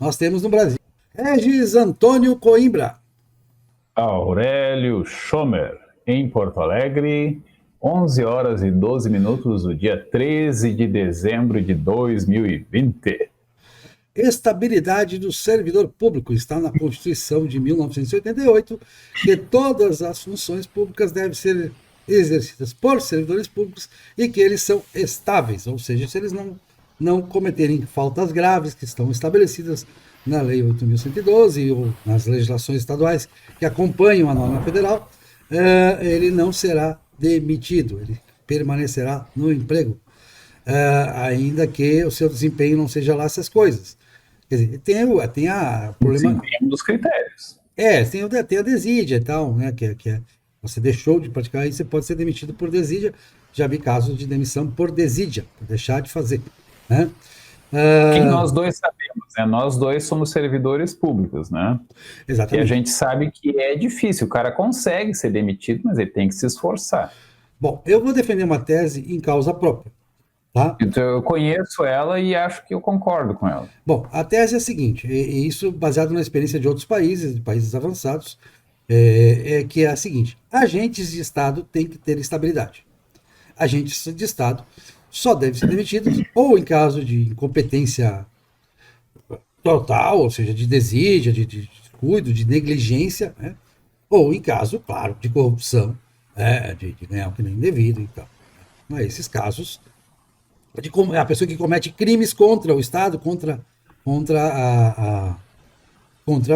Nós temos no Brasil Regis Antônio Coimbra. Aurélio Schomer, em Porto Alegre, 11 horas e 12 minutos do dia 13 de dezembro de 2020. Estabilidade do servidor público. Está na Constituição de 1988 que todas as funções públicas devem ser exercidas por servidores públicos e que eles são estáveis, ou seja, se eles não cometerem faltas graves que estão estabelecidas na Lei 8.112 ou nas legislações estaduais que acompanham a norma federal, ele não será demitido, ele permanecerá no emprego, ainda que o seu desempenho não seja lá essas coisas. Quer dizer, tem a problema... Desempenho dos critérios. Tem a desídia e tal, né, que você deixou de praticar e você pode ser demitido por desídia. Já vi casos de demissão por desídia, por deixar de fazer, né? Que nós dois sabemos, né? Nós dois somos servidores públicos, né? Exatamente. E a gente sabe que é difícil, o cara consegue ser demitido, mas ele tem que se esforçar. Bom, eu vou defender uma tese em causa própria, tá? Então, eu conheço ela e acho que eu concordo com ela. Bom, a tese é a seguinte, e isso baseado na experiência de outros países, de países avançados, que é a seguinte: agentes de Estado têm que ter estabilidade. Agentes de Estado só devem ser demitidos ou em caso de incompetência total, ou seja, de desídia, de descuido, de negligência, né? Ou em caso, claro, de corrupção, de ganhar o que nem devido e tal. Mas esses casos, a pessoa que comete crimes contra o Estado, contra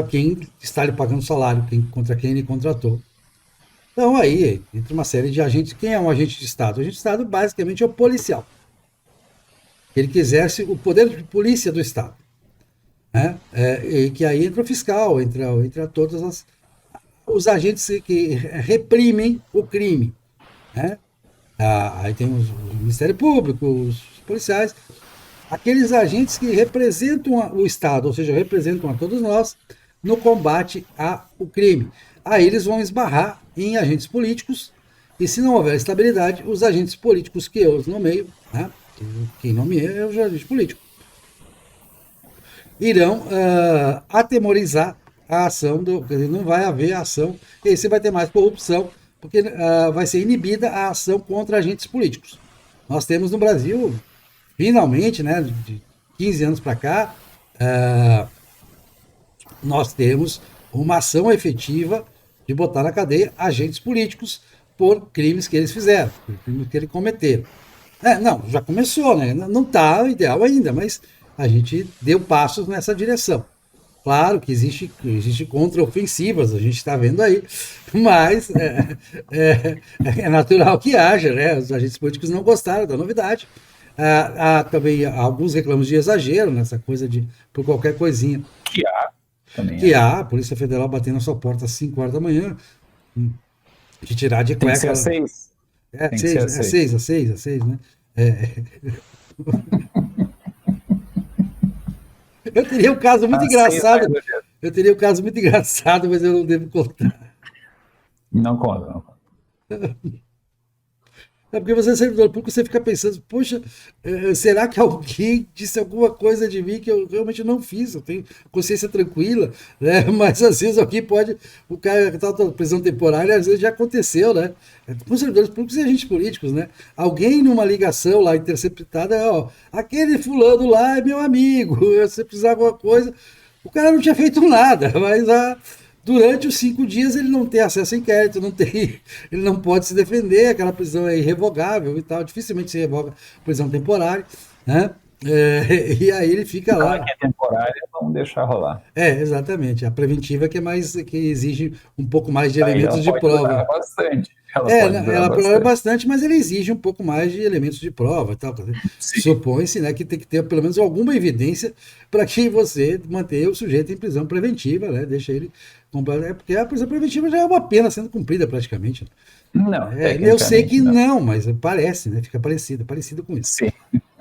quem está lhe pagando salário, contra quem ele contratou. Então aí, entre uma série de agentes, quem é um agente de Estado? O agente de Estado basicamente é o policial. Ele que exerce o poder de polícia do Estado. Né? E que aí entra o fiscal, entra todos os agentes que reprimem o crime. Né? Aí tem o Ministério Público, os policiais, aqueles agentes que representam o Estado, ou seja, representam a todos nós no combate ao crime. Aí eles vão esbarrar em agentes políticos, e se não houver estabilidade, os agentes políticos que eu nomeio, né, quem nomeia é o agente político, irão atemorizar a ação, quer dizer, não vai haver ação, e aí você vai ter mais corrupção, porque vai ser inibida a ação contra agentes políticos. Nós temos no Brasil, finalmente, né, de 15 anos para cá, nós temos uma ação efetiva de botar na cadeia agentes políticos por crimes que eles fizeram, por crimes que eles cometeram. Não, já começou, né? Não está ideal ainda, mas a gente deu passos nessa direção. Claro que existe contraofensivas, a gente está vendo aí, mas é natural que haja, né? Os agentes políticos não gostaram da novidade. Há também alguns reclamos de exagero nessa coisa de por qualquer coisinha. Que há também. Que há, a Polícia Federal batendo na sua porta às 5 horas da manhã, de tirar de cueca. Tem que ser às 6. Às 6, né? Eu teria um caso muito engraçado. Eu teria um caso muito engraçado, mas eu não devo contar. Não conta, não conta. Porque você é servidor público, você fica pensando, poxa, será que alguém disse alguma coisa de mim que eu realmente não fiz? Eu tenho consciência tranquila, né? Mas às vezes alguém pode, o cara que está na prisão temporária, às vezes já aconteceu, né? Com servidores públicos e agentes políticos, né? Alguém numa ligação lá interceptada, ó, aquele fulano lá é meu amigo, se você precisar de alguma coisa, o cara não tinha feito nada, mas durante os 5 dias ele não tem acesso a inquérito, ele não pode se defender, aquela prisão é irrevogável e tal, dificilmente se revoga prisão temporária, né? E aí ele fica lá. Que é temporária, vamos deixar rolar. Exatamente. A preventiva que exige um pouco mais de elementos de prova. Ela prolonga bastante, mas ele exige um pouco mais de elementos de prova e tal. Supõe-se, né, que tem que ter pelo menos alguma evidência para que você mantenha o sujeito em prisão preventiva, né? Deixa ele porque a prisão preventiva já é uma pena sendo cumprida praticamente. Não. Eu sei que não, mas parece, né? Fica parecido com isso. Sim.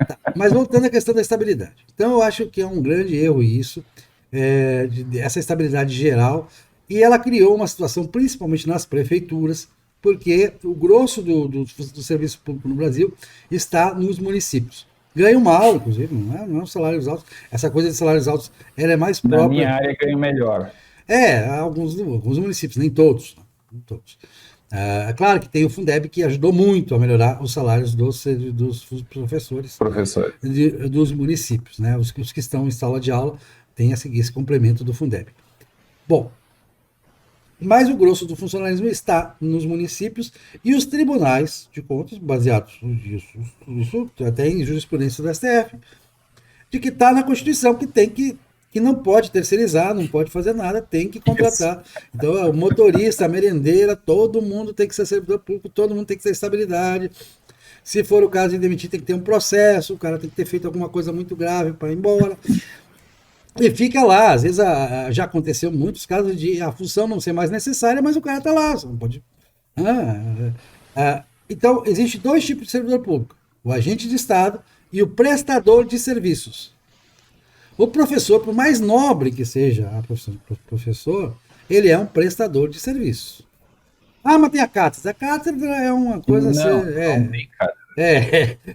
Tá, mas voltando à questão da estabilidade. Então eu acho que é um grande erro isso, essa estabilidade geral, e ela criou uma situação, principalmente nas prefeituras, porque o grosso do serviço público no Brasil está nos municípios. Ganham mal, inclusive, não é salários altos. Essa coisa de salários altos, ela é mais Na minha própria. área ganho melhor. Alguns municípios, nem todos. Nem todos. É claro que tem o Fundeb que ajudou muito a melhorar os salários dos professores Professor. dos municípios, né? Os que estão em sala de aula têm esse complemento do Fundeb. Bom, mas o grosso do funcionalismo está nos municípios e os tribunais de contas, baseados isso até em jurisprudência do STF, de que está na Constituição que não pode terceirizar, não pode fazer nada, tem que contratar. Então, o motorista, a merendeira, todo mundo tem que ser servidor público, todo mundo tem que ter estabilidade. Se for o caso de demitir, tem que ter um processo, o cara tem que ter feito alguma coisa muito grave para ir embora. E fica lá, às vezes já aconteceu muitos casos de a função não ser mais necessária, mas o cara está lá, você não pode. Então, existe dois tipos de servidor público: o agente de Estado e o prestador de serviços. O professor, por mais nobre que seja a profissão de professor, ele é um prestador de serviços. Ah, mas tem a cátedra. A cátedra é uma coisa assim. Não tem, cara.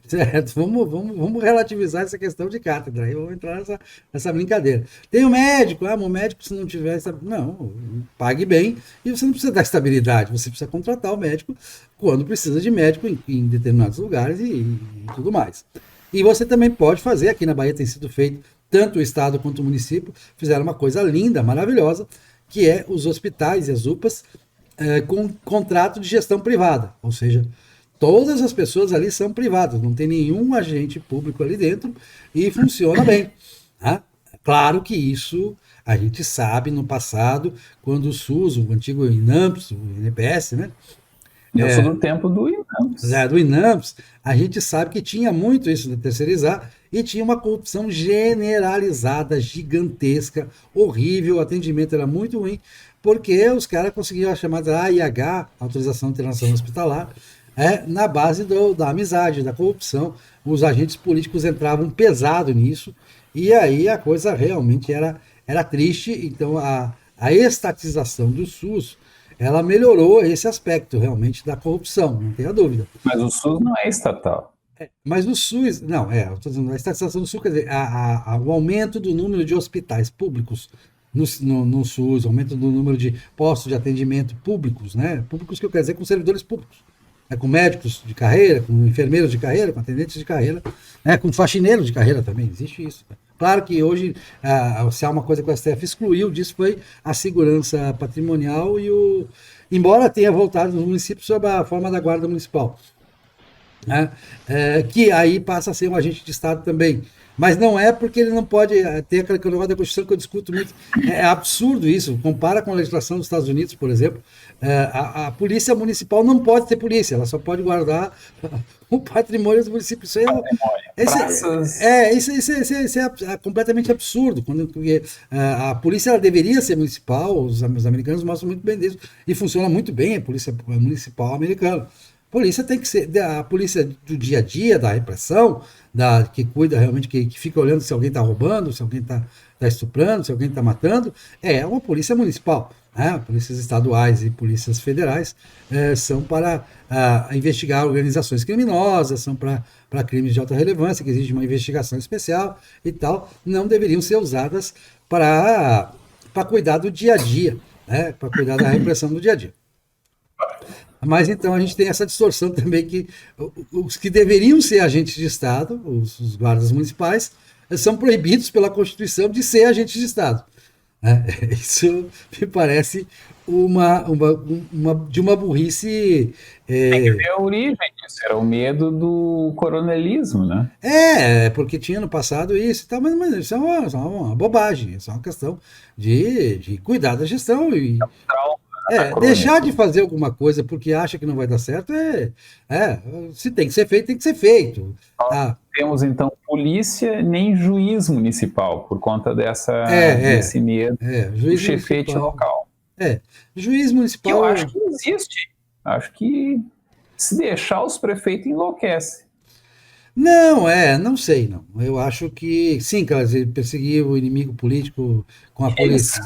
Certo. Vamos relativizar essa questão de cátedra. Aí eu vou entrar nessa brincadeira. Tem o médico, o médico, se não tiver. Não, pague bem e você não precisa dar estabilidade. Você precisa contratar o médico quando precisa de médico em determinados lugares e tudo mais. E você também pode fazer, aqui na Bahia tem sido feito, tanto o Estado quanto o município fizeram uma coisa linda, maravilhosa, que é os hospitais e as UPAs com contrato de gestão privada. Ou seja, todas as pessoas ali são privadas, não tem nenhum agente público ali dentro e funciona bem. Tá? Claro que isso a gente sabe no passado, quando o SUS, o antigo INAMPS, o INPS, né? Eu sou do tempo do INAMPS. Do INAMPS, a gente sabe que tinha muito isso de terceirizar e tinha uma corrupção generalizada, gigantesca, horrível, o atendimento era muito ruim, porque os caras conseguiam a chamada AIH, Autorização Internacional Hospitalar, na base da amizade, da corrupção. Os agentes políticos entravam pesado nisso, e aí a coisa realmente era triste. Então a estatização do SUS, ela melhorou esse aspecto realmente da corrupção, não tenha dúvida. Mas o SUS não é estatal. Mas no SUS, não, eu estou dizendo, a estatização do SUS, quer dizer, o aumento do número de hospitais públicos no SUS, aumento do número de postos de atendimento públicos, né? Públicos que eu quero dizer com servidores públicos, com médicos de carreira, com enfermeiros de carreira, com atendentes de carreira, com faxineiros de carreira também, existe isso. Claro que hoje, se há uma coisa que o STF excluiu disso foi a segurança patrimonial embora tenha voltado nos municípios sob a forma da guarda municipal, né? Que aí passa a ser um agente de Estado também. Mas não é porque ele não pode ter aquele negócio da Constituição que eu discuto muito. É absurdo isso. Compara com a legislação dos Estados Unidos, por exemplo. A polícia municipal não pode ter polícia, ela só pode guardar o patrimônio do município. Isso é completamente absurdo. Porque a polícia ela deveria ser municipal, os americanos mostram muito bem disso, e funciona muito bem a polícia municipal americana. Polícia tem que ser a polícia do dia a dia, da repressão, que cuida realmente, que fica olhando se alguém está roubando, se alguém está estuprando, se alguém está matando, é uma polícia municipal. Né? Polícias estaduais e polícias federais são para investigar organizações criminosas, são para crimes de alta relevância, que exige uma investigação especial e tal, não deveriam ser usadas para cuidar do dia a dia, né? Para cuidar da repressão do dia a dia. Mas então a gente tem essa distorção também que os que deveriam ser agentes de Estado, os guardas municipais, são proibidos pela Constituição de ser agentes de Estado. Isso me parece de uma burrice. Tem que ver a origem disso, era o medo do coronelismo, né? Porque tinha no passado isso e tal, mas isso é uma bobagem, isso é uma questão de cuidar da gestão e. Deixar de fazer alguma coisa porque acha que não vai dar certo se tem que ser feito, tem que ser feito. Nós temos, então, polícia nem juiz municipal, por conta desse medo do chefete local. Juiz municipal... Eu acho que existe. Acho que se deixar, os prefeitos enlouquecem. Não sei, não. Eu acho que, sim, cara, perseguir o inimigo político com a polícia.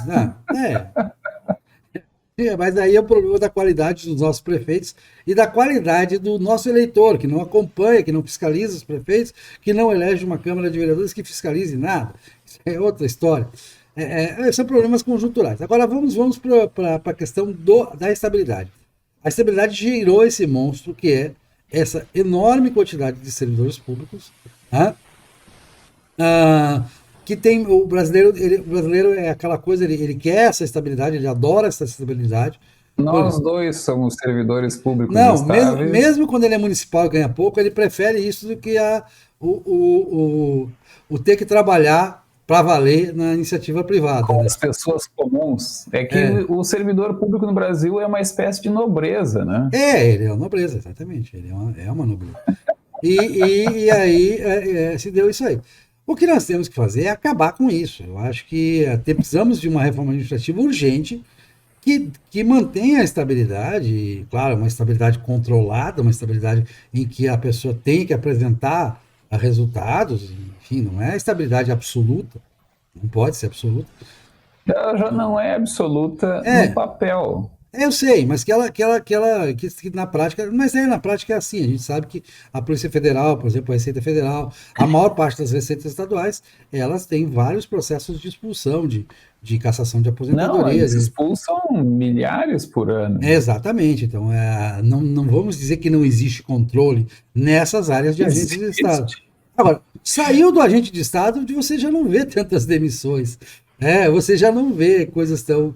Mas aí é o problema da qualidade dos nossos prefeitos e da qualidade do nosso eleitor, que não acompanha, que não fiscaliza os prefeitos, que não elege uma Câmara de Vereadores que fiscalize nada. Isso é outra história. São problemas conjunturais. Agora vamos para a questão da estabilidade. A estabilidade gerou esse monstro que é essa enorme quantidade de servidores públicos, né? Que tem o brasileiro é aquela coisa, ele quer essa estabilidade, ele adora essa estabilidade. Nós dois somos servidores públicos Não, estáveis. mesmo quando ele é municipal e ganha pouco, ele prefere isso do que o ter que trabalhar para valer na iniciativa privada. Com né? as pessoas comuns. É que o servidor público no Brasil é uma espécie de nobreza, né? Ele é uma nobreza, exatamente. Ele é uma nobreza. E aí se deu isso aí. O que nós temos que fazer é acabar com isso. Eu acho que precisamos de uma reforma administrativa urgente que mantenha a estabilidade, claro, uma estabilidade controlada, uma estabilidade em que a pessoa tem que apresentar resultados, enfim, não é estabilidade absoluta, não pode ser absoluta. Ela já não é absoluta no papel. Eu sei, mas que na prática, mas aí na prática é assim, a gente sabe que a Polícia Federal, por exemplo, a Receita Federal, a maior parte das receitas estaduais, elas têm vários processos de expulsão, de cassação de aposentadoria. Não, eles expulsam milhares por ano. Exatamente, então não vamos dizer que não existe controle nessas áreas de agentes de Estado. Agora, saiu do agente de Estado, você já não vê tantas demissões. Você já não vê coisas tão.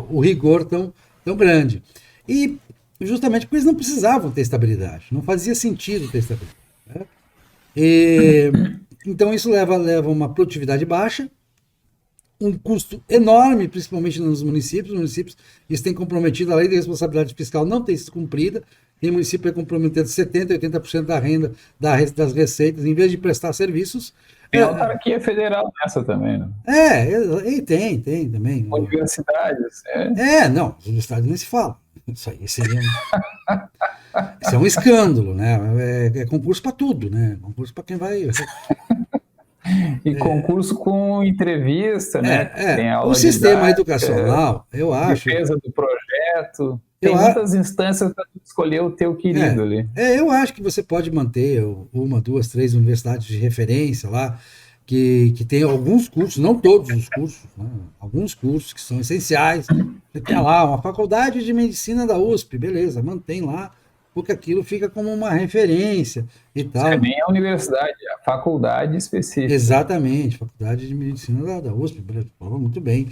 O rigor tão grande. E justamente porque eles não precisavam ter estabilidade, não fazia sentido ter estabilidade. Então isso leva uma produtividade baixa, um custo enorme, principalmente nos municípios. Os municípios eles têm comprometido, a lei de responsabilidade fiscal não tem sido cumprida. Tem município comprometendo 70%, 80% da renda das receitas, em vez de prestar serviços. Tem autarquia federal nessa também, né? Tem também. Universidades. Não, os estados nem se fala. Isso aí seria isso é um escândalo, né? É concurso para tudo, né? Concurso para quem vai. E concurso com entrevista, né? Tem aula o sistema educacional, eu acho. Defesa do projeto. Tem muitas instâncias para escolher o teu querido ali. Eu acho que você pode manter uma, duas, três universidades de referência lá, que tem alguns cursos, não todos os cursos, né? Alguns cursos que são essenciais. Você tem lá uma faculdade de medicina da USP, beleza, mantém lá, porque aquilo fica como uma referência e tal. Isso nem a universidade, a faculdade específica. Exatamente, faculdade de medicina da USP, beleza, muito bem.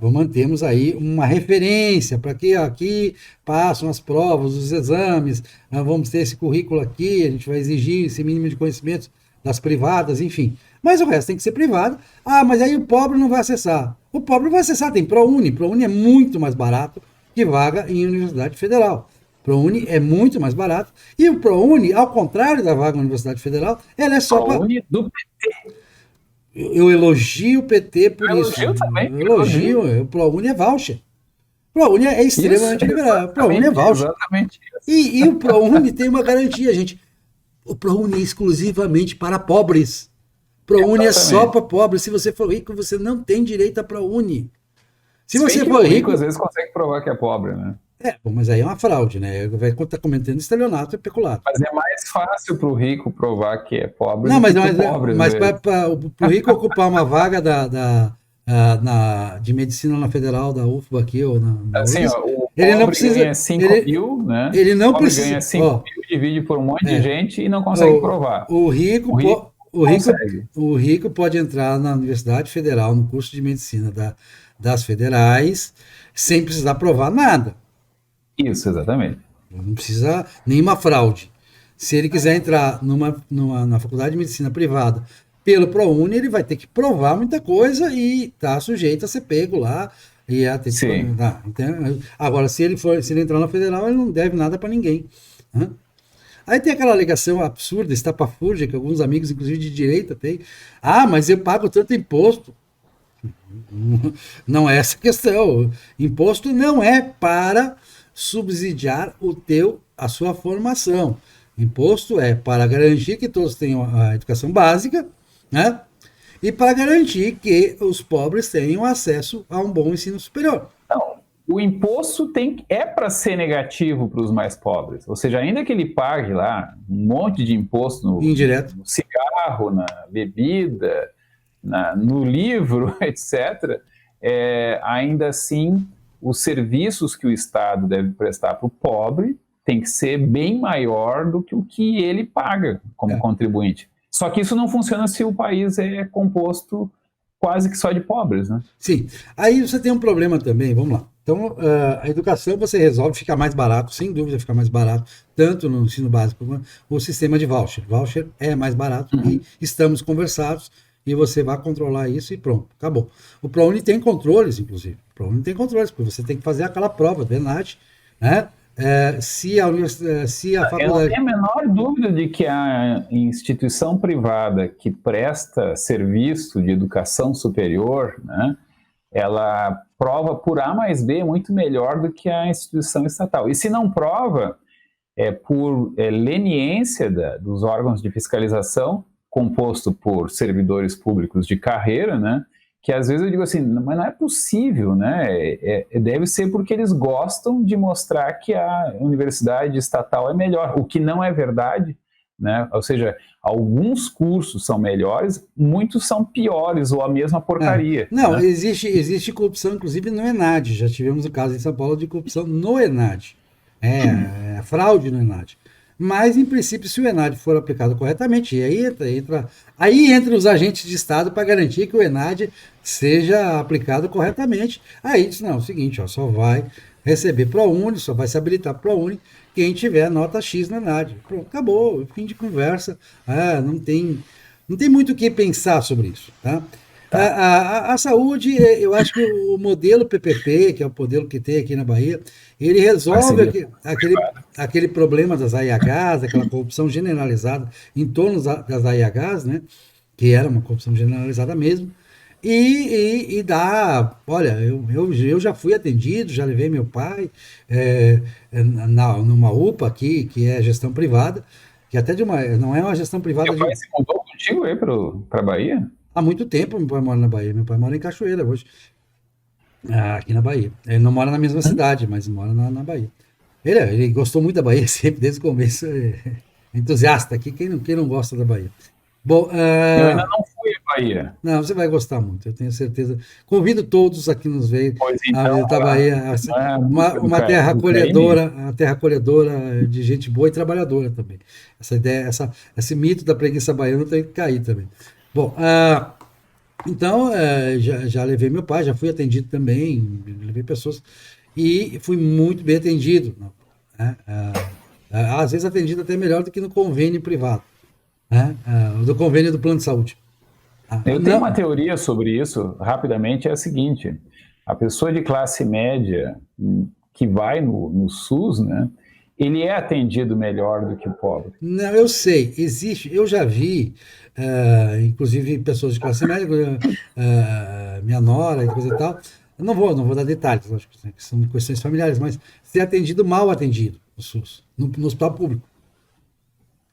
Mantemos aí uma referência para que aqui passam as provas, os exames, vamos ter esse currículo aqui, a gente vai exigir esse mínimo de conhecimentos das privadas, enfim. Mas o resto tem que ser privado. Mas aí o pobre não vai acessar. O pobre vai acessar, tem ProUni. ProUni é muito mais barato que vaga em Universidade Federal. ProUni é muito mais barato. E o ProUni, ao contrário da vaga na Universidade Federal, ela é só para... ProUni do PT. Eu elogio o PT por isso. Eu também. Eu elogio. O ProUni é voucher. O ProUni é extremamente liberal. O ProUni é voucher. Exatamente. E o ProUni tem uma garantia, gente. O ProUni é exclusivamente para pobres. ProUni é só para pobres. Se você for rico, você não tem direito a ProUni. Se você for rico, às vezes consegue provar que é pobre, né? Mas aí é uma fraude, né? Vai estar cometendo estelionato e peculato. Mas é mais fácil para o rico provar que é pobre do que para o pobre. Mas para o rico ocupar uma vaga de medicina na Federal, da UFBA aqui, ou na assim, UFBA, o ele não precisa, ganha 5 mil, né? Ele não precisa. Ganha 5 mil, divide por um monte de gente e não consegue provar. O rico pode entrar na Universidade Federal, no curso de medicina das federais, sem precisar provar nada. Isso, exatamente. Não precisa nenhuma fraude. Se ele quiser entrar na faculdade de medicina privada pelo ProUni, ele vai ter que provar muita coisa e está sujeito a ser pego lá. Então, agora, se ele entrar na federal, ele não deve nada para ninguém. Né? Aí tem aquela alegação absurda, estapafúrdia, que alguns amigos, inclusive de direita, têm. Mas eu pago tanto imposto. Não é essa a questão. Imposto não é para subsidiar a sua formação. Imposto é para garantir que todos tenham a educação básica, né? E para garantir que os pobres tenham acesso a um bom ensino superior. Não, o imposto é para ser negativo para os mais pobres. Ou seja, ainda que ele pague lá um monte de imposto Indireto. no cigarro, na bebida, no livro, etc., ainda assim, os serviços que o Estado deve prestar para o pobre tem que ser bem maior do que o que ele paga como contribuinte. Só que isso não funciona se o país é composto quase que só de pobres, né? Sim. Aí você tem um problema também, vamos lá. Então, a educação você resolve ficar mais barato, sem dúvida ficar mais barato, tanto no ensino básico como o sistema de voucher. Voucher é mais barato e estamos conversados e você vai controlar isso e pronto, acabou. O ProUni tem controles, inclusive. O ProUni tem controles, porque você tem que fazer aquela prova do ENAD, né? Se a faculdade... Eu não tenho a menor dúvida de que a instituição privada que presta serviço de educação superior, né, ela prova por A mais B muito melhor do que a instituição estatal. E se não prova, por leniência dos órgãos de fiscalização, composto por servidores públicos de carreira, né, que às vezes eu digo assim, mas não é possível, né? Deve ser porque eles gostam de mostrar que a universidade estatal é melhor, o que não é verdade, né? Ou seja, alguns cursos são melhores, muitos são piores ou a mesma porcaria. Não, né? existe corrupção, inclusive no ENAD. Já tivemos um caso em São Paulo de corrupção no ENAD. Fraude no ENAD. Mas, em princípio, se o ENAD for aplicado corretamente, e aí entra os agentes de Estado para garantir que o ENAD seja aplicado corretamente. Aí diz, não, é o seguinte, ó, só vai receber ProUni, só vai se habilitar ProUni quem tiver nota X no ENAD. Pronto, acabou, fim de conversa. Não tem muito o que pensar sobre isso, tá? A saúde, eu acho que o modelo PPP, que é o modelo que tem aqui na Bahia, ele resolve aquele problema das AIHs, aquela corrupção generalizada em torno das AIHs, né? Que era uma corrupção generalizada mesmo. E dá, olha, eu já fui atendido, já levei meu pai numa UPA aqui, que é gestão privada, que até não é uma gestão privada Meu pai se mudou contigo aí para a Bahia? Há muito tempo meu pai mora na Bahia. Meu pai mora em Cachoeira hoje, aqui na Bahia. Ele não mora na mesma cidade, mas mora na Bahia. Ele gostou muito da Bahia, sempre, desde o começo. Entusiasta aqui, quem não gosta da Bahia. Bom, Eu ainda não fui à Bahia. não, você vai gostar muito, eu tenho certeza. Convido todos aqui nos veio a visitar a Bahia. Uma terra acolhedora, uma terra acolhedora de gente boa e trabalhadora também. Essa ideia, esse mito da preguiça baiana tem que cair também. Bom, então já levei meu pai, já fui atendido também, levei pessoas e fui muito bem atendido. Né? Às vezes atendido até melhor do que no convênio privado, né? Do convênio do plano de saúde. Eu tenho uma teoria sobre isso, rapidamente, é a seguinte: a pessoa de classe média que vai no SUS, né, ele é atendido melhor do que o pobre. Não, eu sei, existe, eu já vi, inclusive pessoas de classe média, minha nora e coisa e tal, eu não vou dar detalhes, lógico, que são questões familiares, mas ser atendido mal atendido no SUS, no hospital público.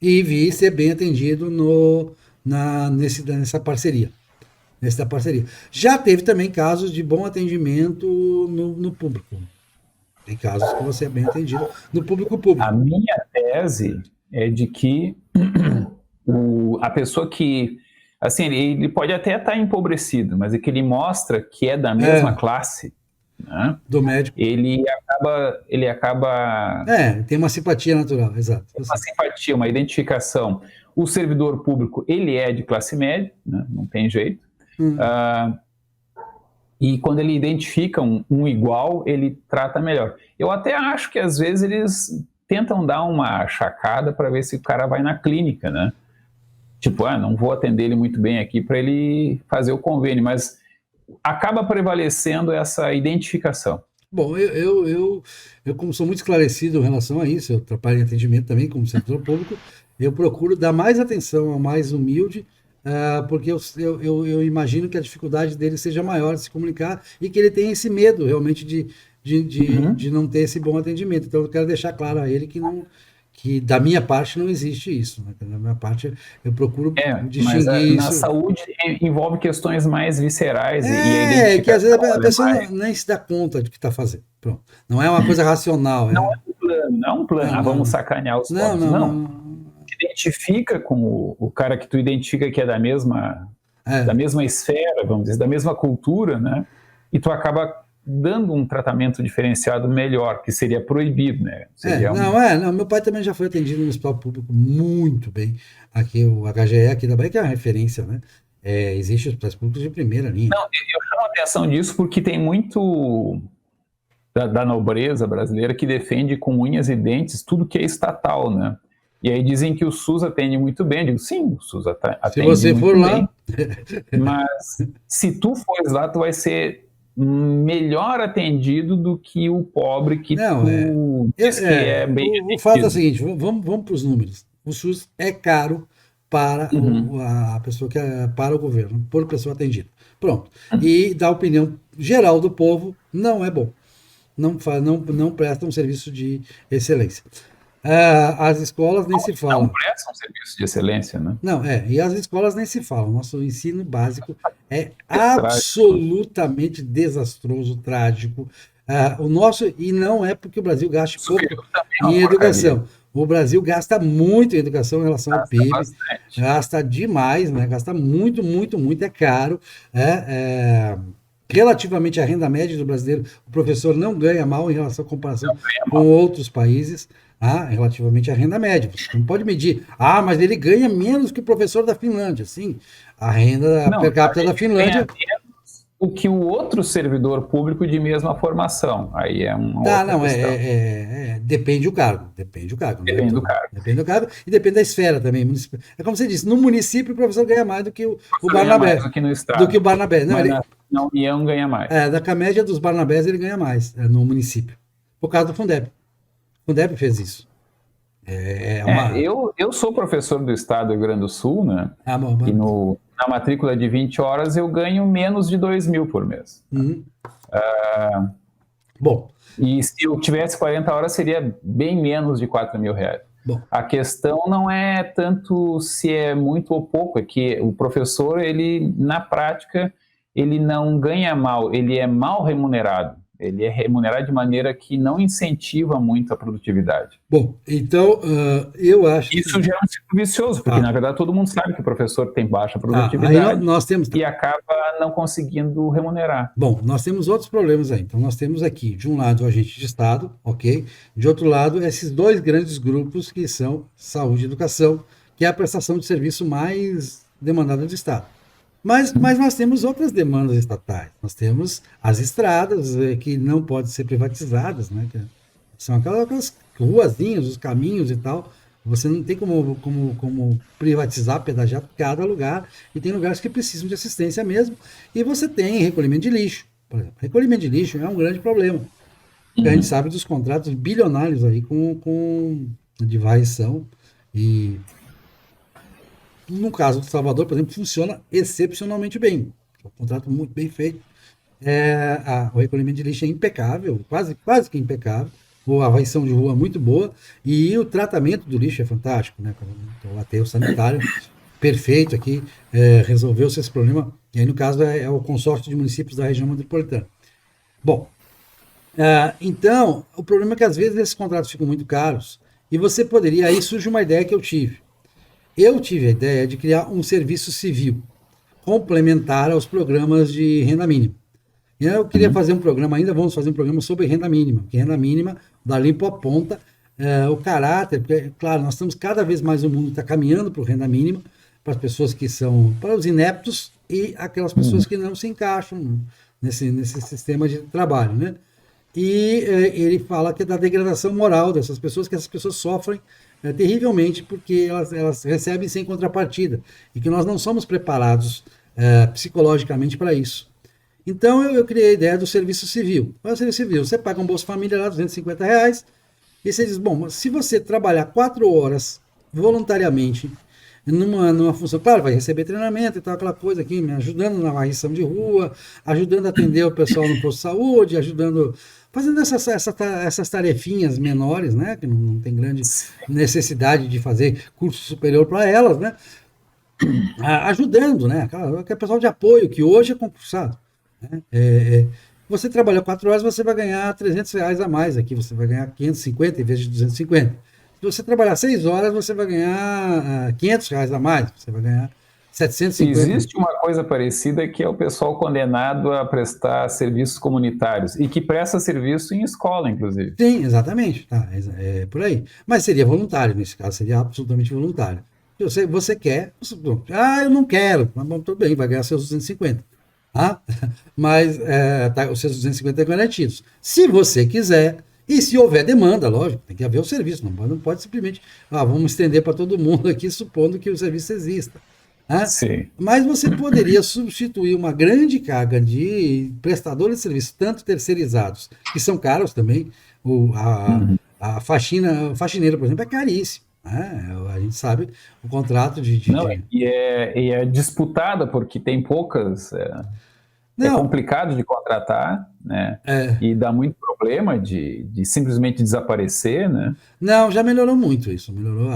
E vi ser bem atendido nessa parceria. Nessa parceria. Já teve também casos de bom atendimento no público. Tem casos que você é bem atendido no público. A minha tese é de que a pessoa que, assim, ele pode até estar empobrecido, mas é que ele mostra que é da mesma classe, né? Do médico. Ele acaba... tem uma simpatia natural, exato. Uma simpatia, uma identificação. O servidor público, ele é de classe média, né? Não tem jeito. E quando ele identifica um igual, ele trata melhor. Eu até acho que às vezes eles tentam dar uma chacada para ver se o cara vai na clínica, né? Tipo, não vou atender ele muito bem aqui para ele fazer o convênio, mas acaba prevalecendo essa identificação. Bom, eu como sou muito esclarecido em relação a isso, eu trabalho em atendimento também como servidor público, eu procuro dar mais atenção ao mais humilde, porque eu imagino que a dificuldade dele seja maior de se comunicar e que ele tem esse medo realmente de não ter esse bom atendimento. Então eu quero deixar claro a ele que da minha parte não existe isso, né? Da minha parte eu procuro mas distinguir na isso. saúde envolve questões mais viscerais e a Que às vezes identificação a ela é pessoa mais... nem se dá conta do que está fazendo. Pronto. Não é uma coisa racional. Não é um plano, não é um plano, vamos Não. sacanear os Não, pobres. não, Não, não. te identifica com o cara que tu identifica que é da mesma esfera, vamos dizer, da mesma cultura, né? E tu acaba dando um tratamento diferenciado melhor, que seria proibido, né? Seria não, meu pai também já foi atendido no hospital público muito bem. Aqui, o HGE aqui da Bahia, que é uma referência, né? Existe hospitais públicos de primeira linha. Não, eu chamo a atenção disso porque tem muito da nobreza brasileira que defende com unhas e dentes tudo que é estatal, né? E aí dizem que o SUS atende muito bem. Eu digo, sim, o SUS atende Se você for muito lá... bem, mas se tu fores lá, tu vai ser melhor atendido do que o pobre que tu diz que é bem o fato é o atendido. seguinte, vamos para os números. O SUS é caro para a pessoa para o governo, por pessoa atendida. Pronto. E da opinião geral do povo, não é bom. Não presta um serviço de excelência. As escolas nem se falam. Não presta um serviço de excelência, né? Não, e as escolas nem se falam. Nosso ensino básico é absolutamente desastroso, trágico. E não é porque o Brasil gaste pouco em educação. O Brasil gasta muito em educação em relação ao PIB. Bastante. Gasta demais, né? Gasta muito, muito, muito, é caro. Relativamente à renda média do brasileiro, o professor não ganha mal em relação à comparação com outros países. Relativamente à renda média. Você não pode medir. Mas ele ganha menos que o professor da Finlândia. Sim, a renda per capita da Finlândia... o que o outro servidor público de mesma formação. Aí é uma outra questão. Depende do cargo. Depende do cargo. Depende do cargo. Depende do cargo e depende da esfera também. É como você disse, no município o professor ganha mais do que o Barnabé. Do que no estado. Do que o Barnabé. Não, na União ganha mais. Da média dos Barnabés ele ganha mais no município. Por causa do Fundeb. O Fundeb fez isso. Eu sou professor do estado do Rio Grande do Sul, né? E na matrícula de 20 horas eu ganho menos de 2.000 por mês. Bom. E se eu tivesse 40 horas seria bem menos de 4.000 reais. Bom. A questão não é tanto se é muito ou pouco, é que o professor, ele na prática, ele não ganha mal, ele é mal remunerado. Ele é remunerado de maneira que não incentiva muito a produtividade. Bom, então eu acho isso gera um ciclo vicioso, porque na verdade todo mundo sabe que o professor tem baixa produtividade aí nós temos... e acaba não conseguindo remunerar. Bom, nós temos outros problemas aí. Então nós temos aqui, de um lado, o agente de Estado, ok? De outro lado, esses dois grandes grupos que são saúde e educação, que é a prestação de serviço mais demandada do Estado. Mas nós temos outras demandas estatais. Nós temos as estradas que não podem ser privatizadas, né? São aquelas ruazinhas, os caminhos e tal. Você não tem como privatizar, pedagiar cada lugar. E tem lugares que precisam de assistência mesmo. E você tem recolhimento de lixo. Por exemplo, recolhimento de lixo é um grande problema. A gente sabe dos contratos bilionários aí de varrição. E no caso do Salvador, por exemplo, funciona excepcionalmente bem. É um contrato muito bem feito. O recolhimento de lixo é impecável, quase que impecável. A varrição de rua é muito boa. E o tratamento do lixo é fantástico, né? O aterro sanitário perfeito aqui, resolveu-se esse problema. E aí, no caso, é o consórcio de municípios da região metropolitana. Bom, então, o problema é que às vezes esses contratos ficam muito caros. E você poderia... Aí surge uma ideia que eu tive. Eu tive a ideia de criar um serviço civil complementar aos programas de renda mínima. E eu queria fazer um programa, ainda vamos fazer um programa sobre renda mínima, porque renda mínima, da limpo a ponta, o caráter, porque, claro, nós estamos cada vez mais, o mundo está caminhando para o renda mínima, para as pessoas que são, para os ineptos e aquelas pessoas que não se encaixam nesse sistema de trabalho, né? E ele fala que é da degradação moral dessas pessoas, que essas pessoas sofrem terrivelmente porque elas recebem sem contrapartida e que nós não somos preparados psicologicamente para isso. Então eu criei a ideia do serviço civil. Qual é o serviço civil? Você paga um Bolsa Família lá, R$250, e você diz, bom, se você trabalhar 4 horas voluntariamente numa função. Claro, vai receber treinamento e tal, aquela coisa aqui, me ajudando na varrição de rua, ajudando a atender o pessoal no posto de saúde, ajudando, fazendo essas tarefinhas menores, né? Que não tem grande necessidade de fazer curso superior para elas, né? Ajudando, né? Aquele pessoal de apoio que hoje é concursado. Né? Você trabalha 4 horas, você vai ganhar R$ 300 a mais aqui, você vai ganhar 550 em vez de 250. Se você trabalhar 6 horas, você vai ganhar R$ 500 a mais, você vai ganhar 750. Existe uma coisa parecida que é o pessoal condenado a prestar serviços comunitários e que presta serviço em escola, inclusive. Sim, exatamente. Tá, é por aí. Mas seria voluntário, nesse caso, seria absolutamente voluntário. Você quer, eu não quero, mas bom, tudo bem, vai ganhar seus 250. Tá? Mas os seus 250 é garantidos. Se você quiser, e se houver demanda, lógico, tem que haver o serviço, não pode simplesmente, vamos estender para todo mundo aqui, supondo que o serviço exista. Tá? Sim. Mas você poderia substituir uma grande carga de prestadores de serviço, tanto terceirizados, que são caros também, a faxineira, por exemplo, é caríssimo. A gente sabe o contrato Não, e é disputada porque tem poucas. É complicado de contratar, né? E dá muito problema de simplesmente desaparecer, né? Não, já melhorou muito isso. Melhorou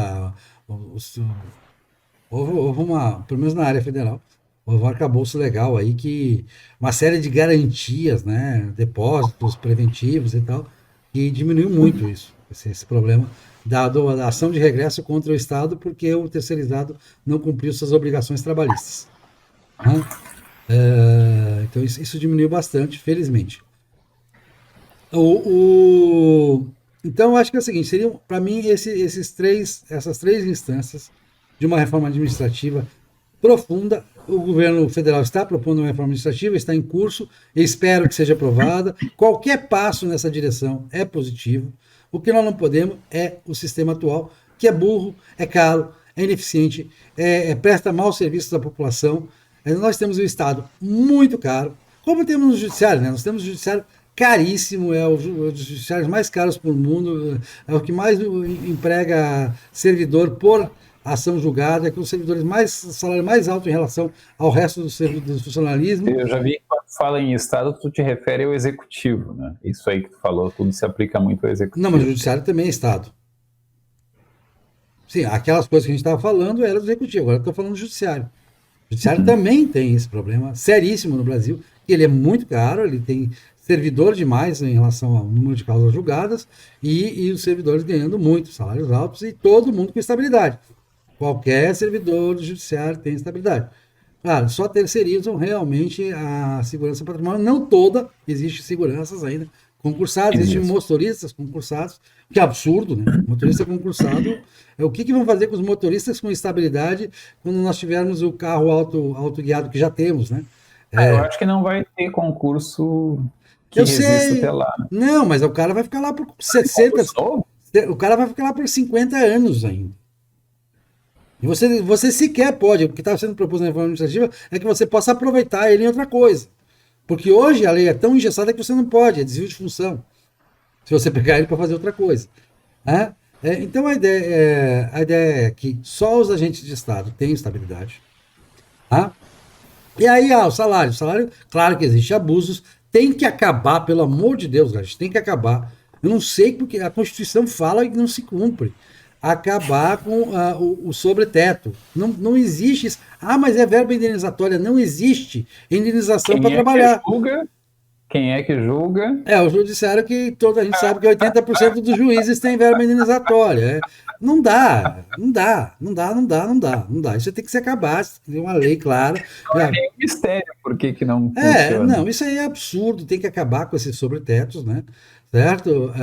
houve pelo menos na área federal, houve um arcabouço legal aí que uma série de garantias, né? Depósitos preventivos e tal, que diminuiu muito isso, esse problema dado a ação de regresso contra o Estado porque o terceirizado não cumpriu suas obrigações trabalhistas. Né? Então isso diminuiu bastante, felizmente. Então eu acho que é o seguinte, seriam para mim essas três instâncias de uma reforma administrativa profunda. O governo federal está propondo uma reforma administrativa, está em curso, espero que seja aprovada. Qualquer passo nessa direção é positivo. O que nós não podemos é o sistema atual, que é burro, é caro, é ineficiente, presta maus serviços à população. Nós temos um Estado muito caro, como temos no Judiciário, né? Nós temos o Judiciário caríssimo, é um dos judiciários mais caros do mundo, é o que mais emprega servidor por ação julgada, é com os servidores salário mais alto em relação ao resto do funcionalismo. Eu já vi que quando fala em Estado, tu te refere ao Executivo, né? Isso aí que tu falou, tudo se aplica muito ao Executivo. Não, mas o Judiciário também é Estado. Sim, aquelas coisas que a gente estava falando era do Executivo, agora eu estou falando do Judiciário. O Judiciário também tem esse problema seríssimo no Brasil, que ele é muito caro, ele tem servidor demais em relação ao número de causas julgadas e os servidores ganhando muito, salários altos e todo mundo com estabilidade. Qualquer servidor do Judiciário tem estabilidade. Claro, só terceirizam realmente a segurança patrimonial, não toda, existe seguranças ainda concursados, existem motoristas concursados, que é absurdo, né? Motorista concursado, o que vão fazer com os motoristas com estabilidade quando nós tivermos o carro autoguiado que já temos, né? Eu acho que não vai ter concurso que resista até lá. Né? Não, mas o cara vai ficar lá por 60... O cara vai ficar lá por 50 anos ainda. E você sequer pode, o que está sendo proposto na reforma administrativa é que você possa aproveitar ele em outra coisa. Porque hoje a lei é tão engessada que você não pode, é desvio de função. Se você pegar ele para fazer outra coisa. Então a ideia é que só os agentes de Estado têm estabilidade. E aí, o salário. O salário, claro que existe abusos, tem que acabar, pelo amor de Deus, gente, tem que acabar. Eu não sei porque a Constituição fala e não se cumpre. Acabar com o sobreteto. Não existe isso. Mas é verba indenizatória. Não existe indenização para trabalhar. Quem é que julga? O judiciário que toda a gente sabe que 80% dos juízes tem verba indenizatória. Não dá. Isso tem que se acabar, tem uma lei clara. Não é nem um mistério por que não funciona. Não, isso aí é absurdo, tem que acabar com esses sobretetos, né? Certo?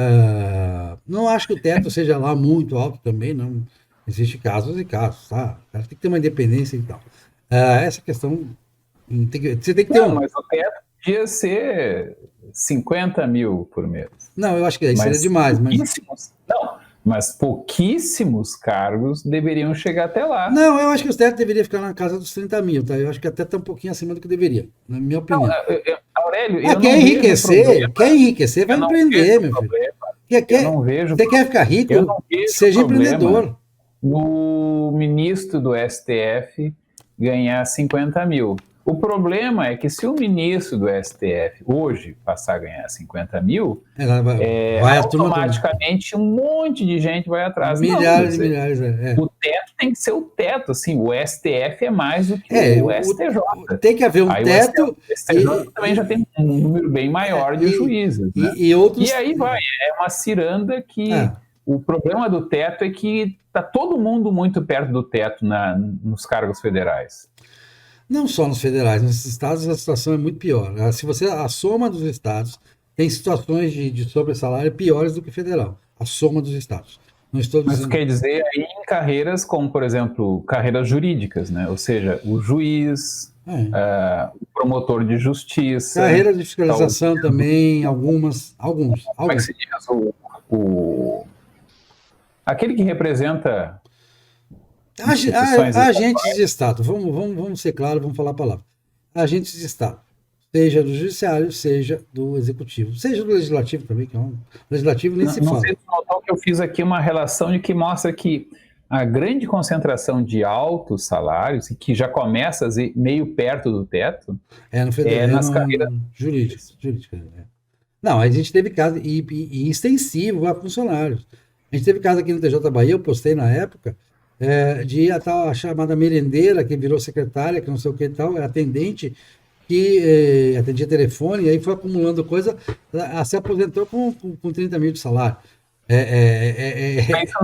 Não acho que o teto seja lá muito alto também, não. Existem casos e casos, tá? O cara tem que ter uma independência e tal. Essa questão, você tem que ter mas o teto podia ser 50 mil por mês. Não, eu acho que aí seria demais. Mas pouquíssimos cargos deveriam chegar até lá. Não, eu acho que o teto deveria ficar na casa dos 30 mil, tá? Eu acho que até está um pouquinho acima do que deveria, na minha opinião. Aurélio, quer enriquecer, vai empreender, meu filho. Eu não vejo. Você quer ficar rico? Seja empreendedor. do ministro do STF ganhar 50 mil. O problema é que se o ministro do STF hoje passar a ganhar 50 mil, vai automaticamente um monte de gente vai atrás. Milhares e milhares. O teto tem que ser o teto. Assim, o STF é mais do que o STJ. Tem que haver um teto. O STJ também já tem um número bem maior de juízes. Né? E aí vai. É uma ciranda que... O problema do teto é que está todo mundo muito perto do teto nos cargos federais. Não só nos federais, nos estados a situação é muito pior. Se você a soma dos estados tem situações de sobressalário piores do que federal. A soma dos estados. Não estou dizendo... Mas quer dizer aí em carreiras como, por exemplo, carreiras jurídicas, né? Ou seja, o juiz, o promotor de justiça. Carreiras de fiscalização também, alguns. Como é que se diz? Aquele que representa agentes de Estado, vamos ser claros, vamos falar a palavra. Agentes de Estado, seja do Judiciário, seja do Executivo, seja do Legislativo também, que é um Legislativo nem se fala. Não sei se notou que eu fiz aqui uma relação de que mostra que a grande concentração de altos salários, que já começa meio perto do teto, nas carreiras jurídicas. Não, a gente teve caso, e extensivo a funcionários. A gente teve caso aqui no TJ Bahia, eu postei na época, de a tal a chamada merendeira, que virou secretária, que não sei o que e tal, atendente, que atendia telefone, e aí foi acumulando coisa, se aposentou com 30 mil de salário. Mas isso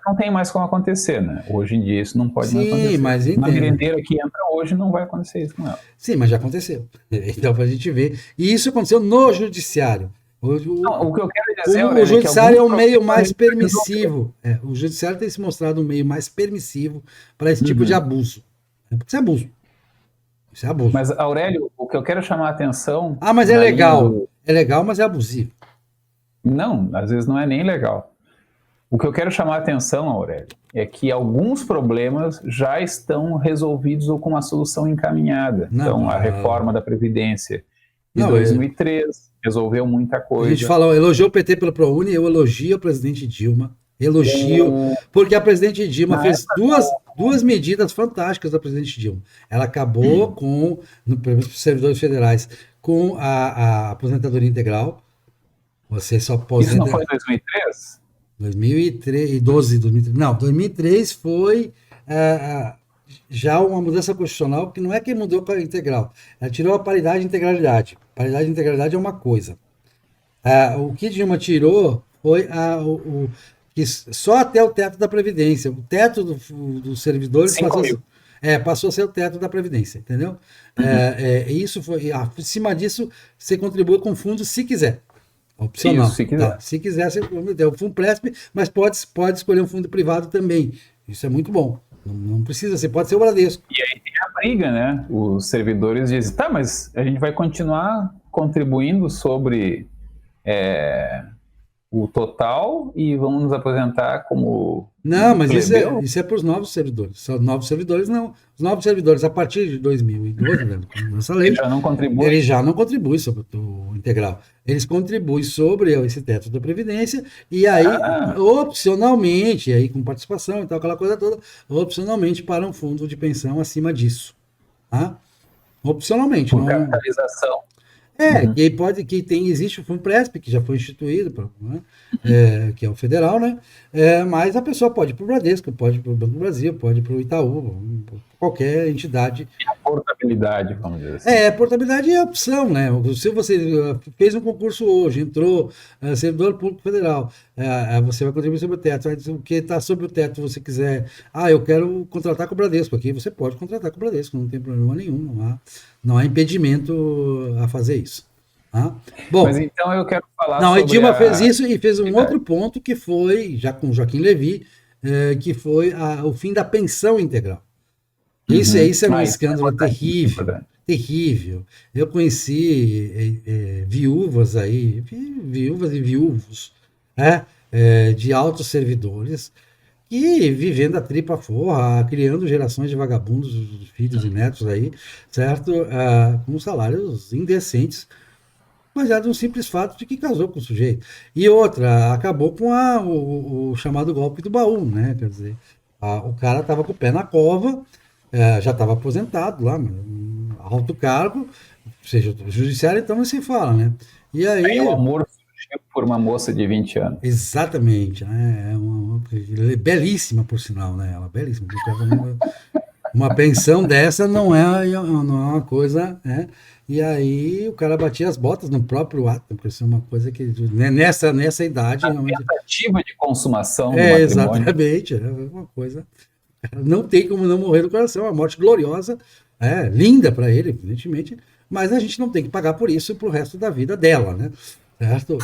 não tem mais como acontecer, né? Hoje em dia isso não pode mais acontecer. Mas uma merendeira que entra hoje não vai acontecer isso com ela. Sim, mas já aconteceu. Então, para a gente ver. E isso aconteceu no judiciário. O que eu quero dizer o judiciário é um meio mais permissivo. O judiciário tem se mostrado um meio mais permissivo para esse tipo de abuso. Porque isso é abuso. Isso é abuso. Mas, Aurélio, o que eu quero chamar a atenção... mas é legal. É legal, mas é abusivo. Não, às vezes não é nem legal. O que eu quero chamar a atenção, Aurélio, é que alguns problemas já estão resolvidos ou com uma solução encaminhada. Então, a reforma da Previdência de 2003 resolveu muita coisa. A gente fala, elogiou o PT pelo ProUni, eu elogio a presidente Dilma. Porque a presidente Dilma fez duas medidas fantásticas da presidente Dilma. Ela acabou com, nos servidores federais, com a aposentadoria integral. Você só aposenta... Isso não foi em 2003? 2012, 2013. Não, 2003 foi já uma mudança constitucional, que não é que mudou para a integral. Ela tirou a paridade e integralidade. Paridade e integralidade é uma coisa. O que Dilma tirou foi que só até o teto da Previdência. O teto dos servidores passou a ser o teto da Previdência, entendeu? Isso foi. Acima disso, você contribui com fundo se quiser. Opcional. Isso, se quiser. Se quiser, você tem o fundo Presp, mas pode escolher um fundo privado também. Isso é muito bom. Não precisa, você pode ser o Bradesco. E aí tem a briga, né? Os servidores dizem, mas a gente vai continuar contribuindo sobre o total e vamos nos aposentar como... Não, mas isso é para os novos servidores. Só novos servidores não. Os novos servidores, a partir de 2012, né, nossa lei, eles já não contribuem sobre o integral. Eles contribuem sobre esse teto da Previdência e aí, opcionalmente, aí com participação e tal, aquela coisa toda, opcionalmente para um fundo de pensão acima disso. Tá? Opcionalmente. Por capitalização. Existe o Fundo Presp, que já foi instituído, né? Que é o federal, né? Mas a pessoa pode ir para o Bradesco, pode ir para o Banco do Brasil, pode ir para o Itaú, qualquer entidade. E a portabilidade, vamos dizer assim. A portabilidade é a opção, né? Se você fez um concurso hoje, entrou servidor público federal, você vai contribuir sobre o teto. O que está sobre o teto, você quiser, eu quero contratar com o Bradesco aqui, você pode contratar com o Bradesco, não tem problema nenhum, não há impedimento a fazer isso. Bom, mas então eu quero falar sobre... a Dilma fez isso e fez um outro ponto que foi, já com Joaquim Levy, que foi o fim da pensão integral. Isso é um escândalo terrível. Eu conheci viúvas e viúvos de altos servidores que vivendo a tripa forra, criando gerações de vagabundos, filhos e netos aí, certo? Com salários indecentes, baseado no simples fato de que casou com o sujeito. E outra, acabou com o chamado golpe do baú, né? Quer dizer, O cara estava com o pé na cova, já estava aposentado lá, alto cargo, ou seja, o judiciário então não se fala, né? E Aí o aí, amor surgiu por uma moça de 20 anos. exatamente, né? Ela é belíssima, por sinal, né? Ela é belíssima. Uma pensão dessa não é uma coisa, né? E aí o cara batia as botas no próprio ato, porque isso é uma coisa que, né, nessa idade, A realmente. tentativa de consumação do É, matrimônio. exatamente, é uma coisa. Não tem como não morrer do coração, é uma morte gloriosa, linda para ele, evidentemente, mas a gente não tem que pagar por isso pro resto da vida dela, né? Certo?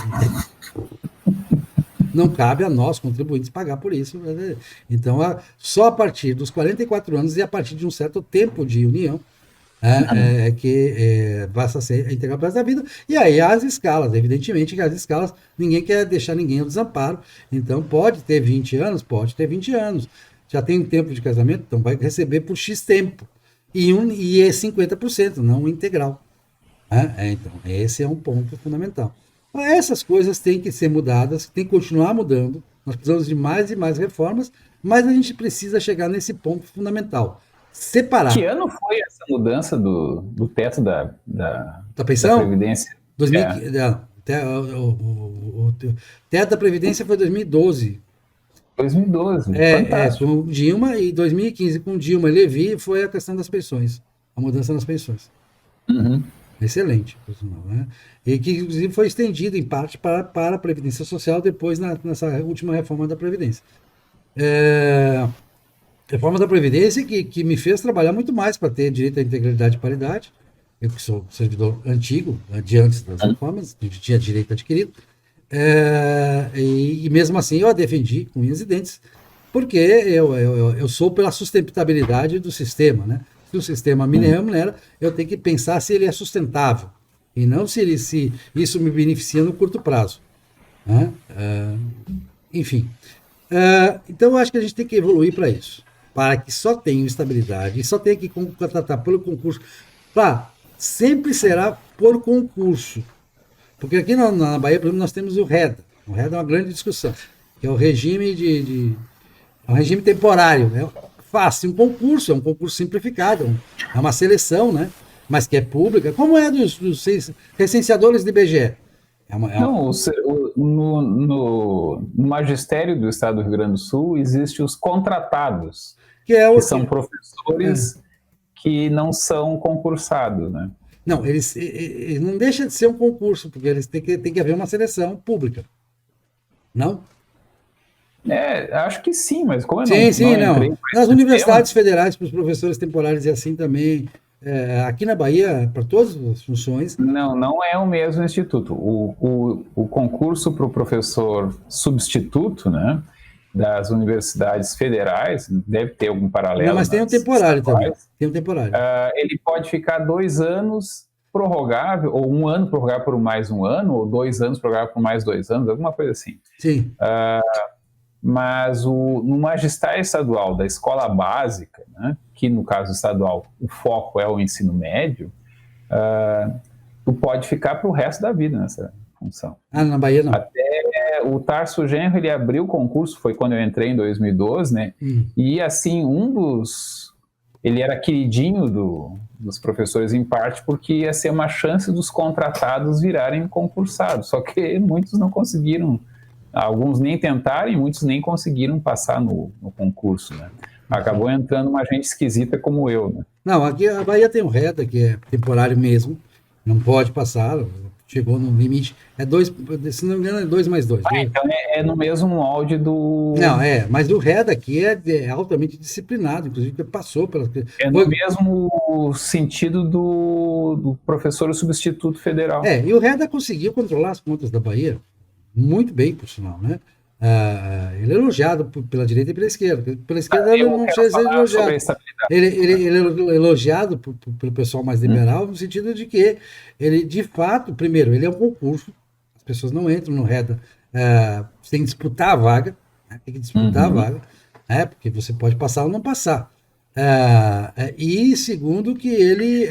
Não cabe a nós, contribuintes, pagar por isso. Né? Então, só a partir dos 44 anos e a partir de um certo tempo de união que passa a ser integral para a vida. E aí as escalas, evidentemente que as escalas, ninguém quer deixar ninguém ao desamparo. Então, pode ter 20 anos, pode ter 20 anos. Já tem tempo de casamento, então vai receber por X tempo. E é 50%, não integral. Então, esse é um ponto fundamental. Então, essas coisas têm que ser mudadas, tem que continuar mudando. Nós precisamos de mais e mais reformas, mas a gente precisa chegar nesse ponto fundamental. Que Separar. ano foi essa mudança do teto Da da pensão? Previdência? 2015, o teto da Previdência foi 2012. 2012, fantástico. Com Dilma, e 2015 com Dilma e Levi foi a questão das pensões, a mudança nas pensões. Uhum. Excelente, por sinal, né? E que inclusive foi estendido em parte para a Previdência Social depois nessa última reforma da Previdência. Reforma da Previdência que me fez trabalhar muito mais para ter direito à integralidade e paridade. Eu que sou servidor antigo, de antes das reformas, a gente tinha direito adquirido. E mesmo assim eu a defendi com unhas e dentes, porque eu sou pela sustentabilidade do sistema, né? Se o sistema me remunera, eu tenho que pensar se ele é sustentável e não se isso me beneficia no curto prazo. Né? Enfim. Então eu acho que a gente tem que evoluir para isso, para que só tenha estabilidade e só tenha que contratar pelo concurso. Sempre será por concurso. Porque aqui na Bahia, por exemplo, nós temos o REDA. O REDA é uma grande discussão, que é o regime é um regime temporário. Faz-se um concurso, é um concurso simplificado, é uma seleção, né? Mas que é pública, como é dos recenseadores do IBGE. Não, no magistério do Estado do Rio Grande do Sul existem os contratados, que são professores que não são concursados, né? Não, eles não deixa de ser um concurso, porque eles tem que haver uma seleção pública. Não? Acho que sim, mas como eu não. Nas universidades federais, para os professores temporários e assim também. Aqui na Bahia, para todas as funções. Não é o mesmo instituto. O concurso para o professor substituto, né, das universidades federais, deve ter algum paralelo. Não, mas tem um temporário também. Tem um temporário. Ele pode ficar 2 anos prorrogável, ou 1 ano prorrogável por mais 1 ano, ou 2 anos prorrogável por mais 2 anos, alguma coisa assim. Sim. Mas no magistério estadual da escola básica, né, que no caso estadual o foco é o ensino médio, tu pode ficar para o resto da vida nessa função. Na Bahia não. Até o Tarso Genro, ele abriu o concurso, foi quando eu entrei em 2012, né? E assim, ele era queridinho dos professores em parte porque ia ser uma chance dos contratados virarem concursados, só que muitos não conseguiram, alguns nem tentaram e muitos nem conseguiram passar no concurso, né? Acabou entrando uma gente esquisita como eu, né? Não, aqui a Bahia tem um REDA, que é temporário mesmo, não pode passar, chegou no limite, se não me engano, é 2 mais 2. Então é no mesmo molde do... Não, mas o REDA aqui é altamente disciplinado, inclusive passou pelas... no mesmo sentido do professor substituto federal. E o REDA conseguiu controlar as contas da Bahia muito bem, por sinal, né? Ele é elogiado pela direita e pela esquerda. Pela esquerda ele não chega a ser elogiado. Ele é elogiado pelo pessoal mais liberal, no sentido de que ele, de fato, primeiro, ele é um concurso, as pessoas não entram no REDA sem disputar a vaga, né? Tem que disputar a vaga, porque você pode passar ou não passar. E segundo, que ele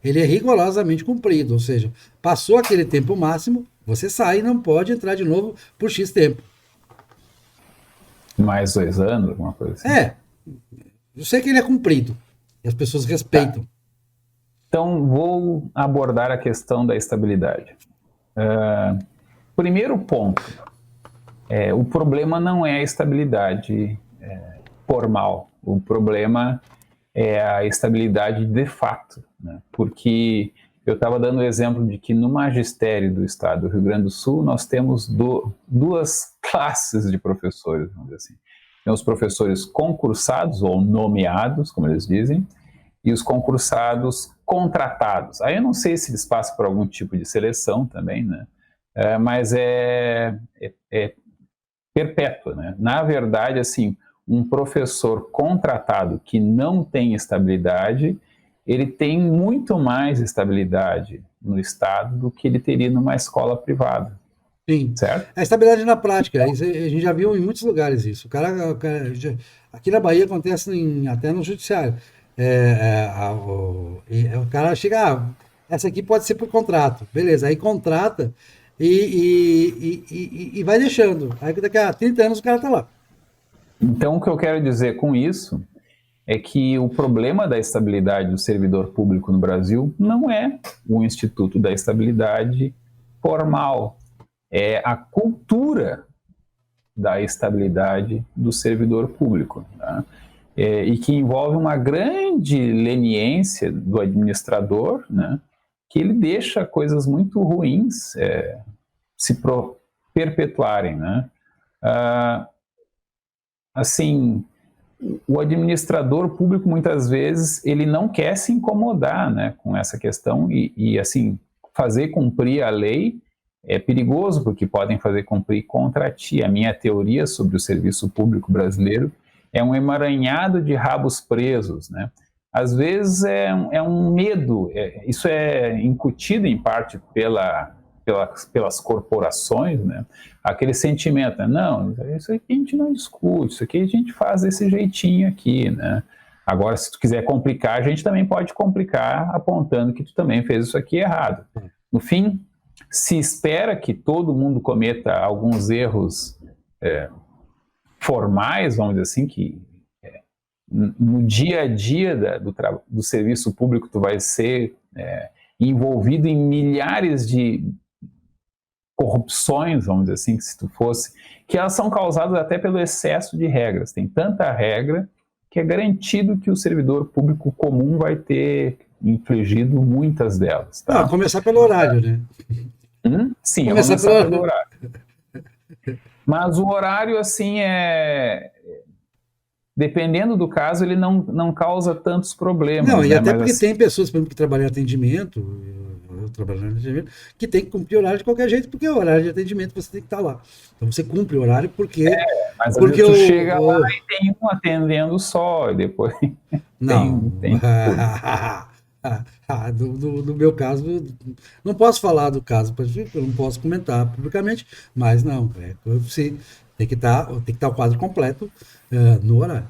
é rigorosamente cumprido, ou seja, passou aquele tempo máximo, você sai e não pode entrar de novo por X tempo. Mais 2 anos, alguma coisa assim. Eu sei que ele é cumprido. E as pessoas respeitam. Então, vou abordar a questão da estabilidade. Primeiro ponto, o problema não é a estabilidade formal, o problema é a estabilidade de fato, né? Porque eu estava dando o exemplo de que no magistério do estado do Rio Grande do Sul nós temos duas classes de professores, vamos dizer assim. Tem os professores concursados ou nomeados, como eles dizem, e os concursados contratados. Aí eu não sei se eles passam por algum tipo de seleção também, né? Mas é perpétua, né? Na verdade, assim, um professor contratado que não tem estabilidade, ele tem muito mais estabilidade no Estado do que ele teria numa escola privada. Sim. Certo? A estabilidade na prática. A gente já viu em muitos lugares isso. Aqui na Bahia acontece até no judiciário. O cara chega, essa aqui pode ser por contrato. Beleza, aí contrata e vai deixando. Aí daqui a 30 anos o cara tá lá. Então, o que eu quero dizer com isso é que o problema da estabilidade do servidor público no Brasil não é o Instituto da Estabilidade formal, é a cultura da estabilidade do servidor público, tá? E que envolve uma grande leniência do administrador, né? Que ele deixa coisas muito ruins se perpetuarem, né? Assim, o administrador público muitas vezes ele não quer se incomodar, né, com essa questão e assim fazer cumprir a lei é perigoso porque podem fazer cumprir contra ti. A minha teoria sobre o serviço público brasileiro é um emaranhado de rabos presos, né? Às vezes é um medo, isso é incutido em parte pelas corporações, né? Aquele sentimento, né? Não, isso aqui a gente não discute, isso aqui a gente faz desse jeitinho aqui, né? Agora, se tu quiser complicar, a gente também pode complicar apontando que tu também fez isso aqui errado. No fim, se espera que todo mundo cometa alguns erros formais, vamos dizer assim, que no dia a dia do serviço público tu vai ser envolvido em milhares de corrupções, vamos dizer assim, que se tu fosse, que elas são causadas até pelo excesso de regras. Tem tanta regra que é garantido que o servidor público comum vai ter infligido muitas delas. Tá? Não, começar pelo horário, né? Sim, começar pelo horário. Mas o horário, assim, dependendo do caso, ele não causa tantos problemas. Não, e até mas, porque assim, tem pessoas, por exemplo, que trabalham em atendimento, eu trabalho em atendimento, que tem que cumprir horário de qualquer jeito, porque é o horário de atendimento você tem que estar lá. Então você cumpre o horário porque... mas porque tu chega lá e tem um atendendo só, e depois não. tem No meu caso, não posso falar do caso, eu não posso comentar publicamente, mas não, você tem que estar o quadro completo no horário.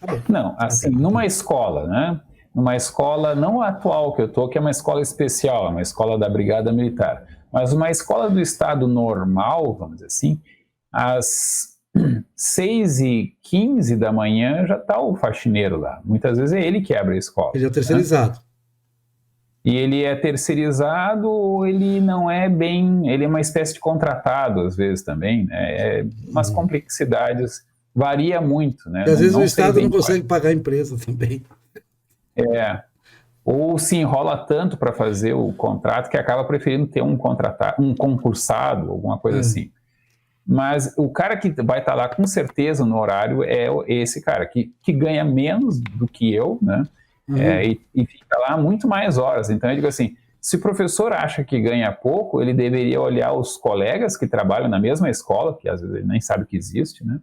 Acabou. Não, assim, numa escola, né? Numa escola não atual que eu tô, que é uma escola especial, é uma escola da Brigada Militar, mas uma escola do estado normal, vamos dizer assim, às 6h15 da manhã já está o faxineiro lá. Muitas vezes é ele que abre a escola. Ele é terceirizado. Né? E ele é terceirizado ou ele não é bem... Ele é uma espécie de contratado, às vezes, também. Né? Umas complexidades, varia muito. Né? E às vezes o Estado não consegue pagar a empresa também. Ou se enrola tanto para fazer o contrato que acaba preferindo ter um concursado, alguma coisa assim. Mas o cara que vai estar lá com certeza no horário é esse cara, que ganha menos do que eu, né? E fica lá muito mais horas. Então eu digo assim, se o professor acha que ganha pouco, ele deveria olhar os colegas que trabalham na mesma escola, que às vezes ele nem sabe que existe, né?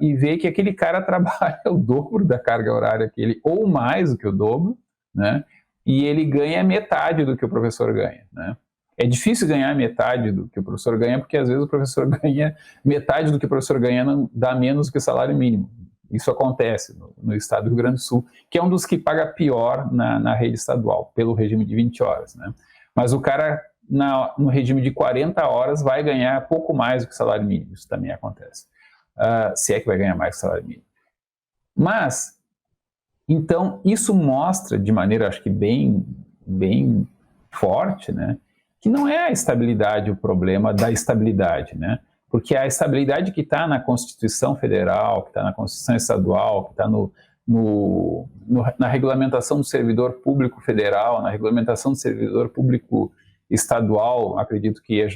E ver que aquele cara trabalha o dobro da carga horária que ele, ou mais do que o dobro, né? E ele ganha metade do que o professor ganha, né? É difícil ganhar metade do que o professor ganha, porque às vezes o professor ganha metade do que o professor ganha, não dá menos do que o salário mínimo. Isso acontece no estado do Rio Grande do Sul, que é um dos que paga pior na rede estadual, pelo regime de 20 horas, né? Mas o cara, no regime de 40 horas, vai ganhar pouco mais do que o salário mínimo. Isso também acontece. se é que vai ganhar mais que o salário mínimo. Mas, então, isso mostra de maneira, acho que bem forte, né, que não é a estabilidade o problema da estabilidade, né, porque a estabilidade que está na Constituição Federal, que está na Constituição Estadual, que está na regulamentação do servidor público federal, na regulamentação do servidor público estadual, acredito que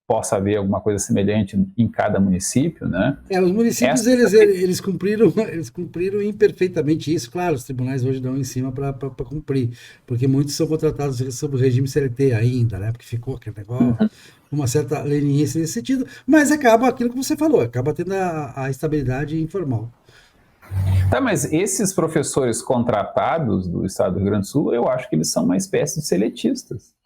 possa haver alguma coisa semelhante em cada município, né? Os municípios, eles cumpriram imperfeitamente isso. Claro, os tribunais hoje dão em cima para cumprir, porque muitos são contratados sob o regime CLT ainda, né? Porque ficou aquele negócio, uma certa leniência nesse sentido, mas acaba aquilo que você falou, acaba tendo a estabilidade informal. Tá, mas esses professores contratados do Estado do Rio Grande do Sul, eu acho que eles são uma espécie de seletistas.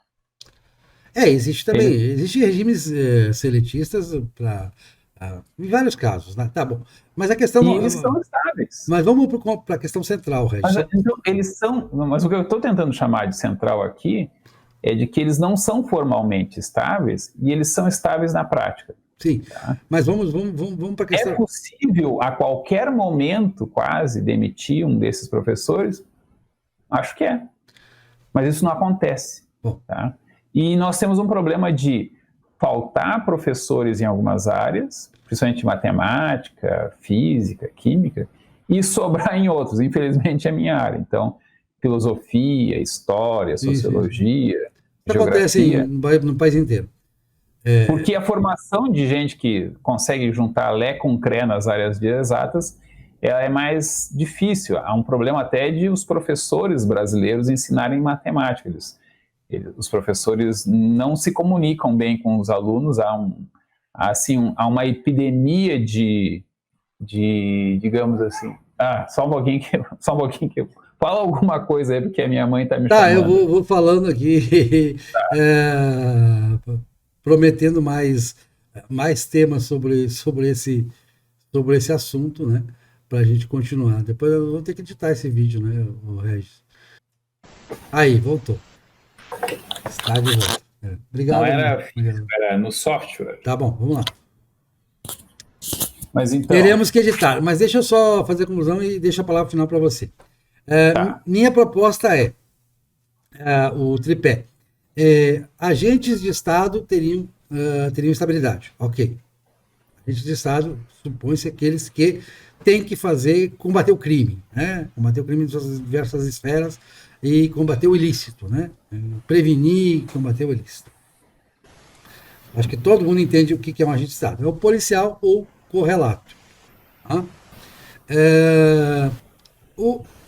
Existe também, existem regimes seletistas em vários casos, né? Tá bom. Mas a questão. E eles são estáveis. Mas vamos para a questão central, Regis. Então, eles são. Mas o que eu estou tentando chamar de central aqui é de que eles não são formalmente estáveis e eles são estáveis na prática. Sim, tá? Mas vamos para a questão. É possível, a qualquer momento, quase, demitir um desses professores? Acho que é. Mas isso não acontece. Bom. Tá? E nós temos um problema de faltar professores em algumas áreas, principalmente matemática, física, química, e sobrar em outros. Infelizmente é a minha área. Então, filosofia, história, sociologia, geografia. Acontece no país inteiro. Porque a formação de gente que consegue juntar Lé com Cré nas áreas de exatas, ela é mais difícil. Há um problema até de os professores brasileiros ensinarem matemática. Os professores não se comunicam bem com os alunos, há uma epidemia de digamos assim, só um pouquinho que eu fala alguma coisa aí, porque a minha mãe está me chamando. Tá, eu vou falando aqui, prometendo mais temas sobre esse assunto, né, para a gente continuar. Depois eu vou ter que editar esse vídeo, né, o Regis. Aí, voltou. Está de volta. Obrigado. Não era no software. Tá bom, vamos lá. Mas então... Teremos que editar, mas deixa eu só fazer a conclusão e deixo a palavra final para você. Minha proposta é o tripé. Agentes de Estado teriam estabilidade. Ok. Agentes de Estado, supõe-se aqueles que têm que combater o crime, né? Combater o crime em suas diversas esferas e combater o ilícito, né? Prevenir e combater o ilícito. Acho que todo mundo entende o que é um agente de Estado. É o policial ou correlato. Tá?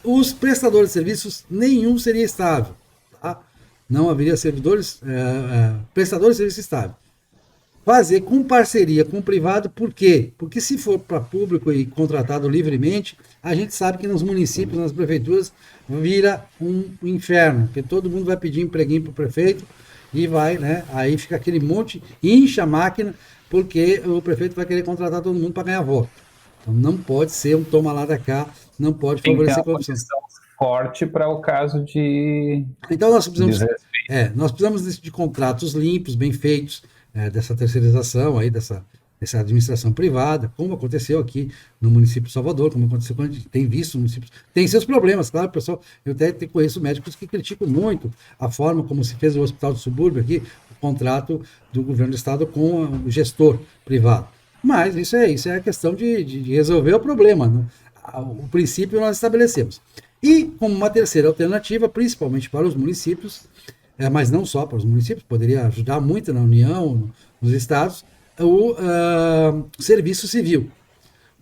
Os prestadores de serviços, nenhum seria estável. Tá? Não haveria prestadores de serviço estável. Fazer com parceria com o privado, por quê? Porque se for para público e contratado livremente, a gente sabe que nos municípios, nas prefeituras, vira um inferno, porque todo mundo vai pedir empreguinho para o prefeito e vai, né? Aí fica aquele monte, incha a máquina, porque o prefeito vai querer contratar todo mundo para ganhar voto. Então não pode ser um toma lá da cá, não pode favorecer a corrupção. Forte para o caso de... Então nós precisamos de contratos limpos, bem feitos, dessa terceirização, aí, dessa administração privada, como aconteceu aqui no município de Salvador, como aconteceu quando a gente tem visto municípios. Tem seus problemas, claro, pessoal. Eu até conheço médicos que criticam muito a forma como se fez o hospital do subúrbio aqui, o contrato do governo do estado com o gestor privado. Mas isso é a questão de resolver o problema, né? O princípio nós estabelecemos. E como uma terceira alternativa, principalmente para os municípios, mas não só para os municípios, poderia ajudar muito na União, nos estados, o serviço civil.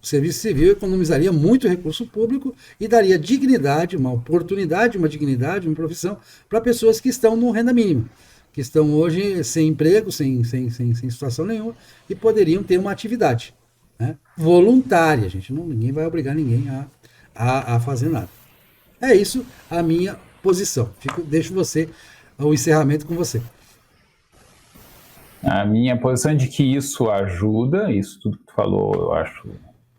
O serviço civil economizaria muito recurso público e daria dignidade, uma oportunidade, uma dignidade, uma profissão para pessoas que estão no renda mínima, que estão hoje sem emprego, sem situação nenhuma, e poderiam ter uma atividade, né, voluntária. Ninguém vai obrigar ninguém a fazer nada. É isso a minha posição. Deixo o encerramento com você. A minha posição é de que isso ajuda, isso tudo que tu falou eu acho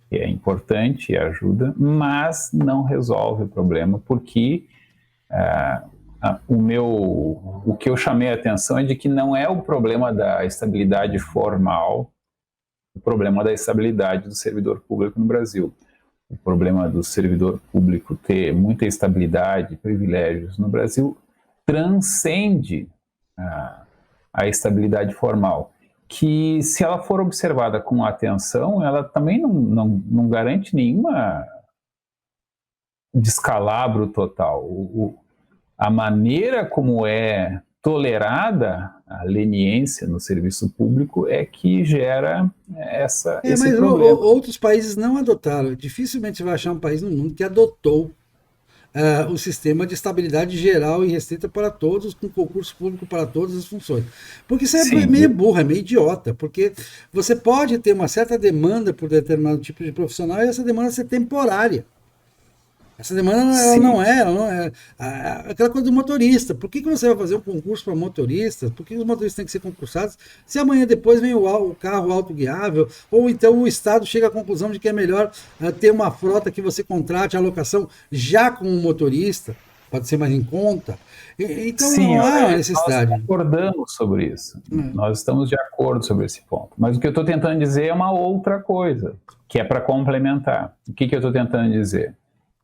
que é importante e ajuda, mas não resolve o problema, porque o que eu chamei a atenção é de que não é o problema da estabilidade formal o problema da estabilidade do servidor público no Brasil. O problema do servidor público ter muita estabilidade e privilégios no Brasil transcende a estabilidade formal, que, se ela for observada com atenção, ela também não garante nenhuma descalabro total. A maneira como é tolerada a leniência no serviço público é que gera esse mas problema. outros países não adotaram. Dificilmente você vai achar um país no mundo que adotou o sistema de estabilidade geral e restrita para todos, com concurso público para todas as funções. Porque isso é meio burro, é meio idiota, porque você pode ter uma certa demanda por determinado tipo de profissional e essa demanda ser temporária. Essa demanda ela não é aquela coisa do motorista. Por que você vai fazer um concurso para motoristas? Por que os motoristas têm que ser concursados? Se amanhã depois vem o carro autoguiável, ou então o Estado chega à conclusão de que é melhor ter uma frota que você contrate a locação já com um motorista, pode ser mais em conta. Então não há necessidade. Nós concordamos sobre isso. Nós estamos de acordo sobre esse ponto. Mas o que eu estou tentando dizer é uma outra coisa, que é para complementar. O que eu estou tentando dizer?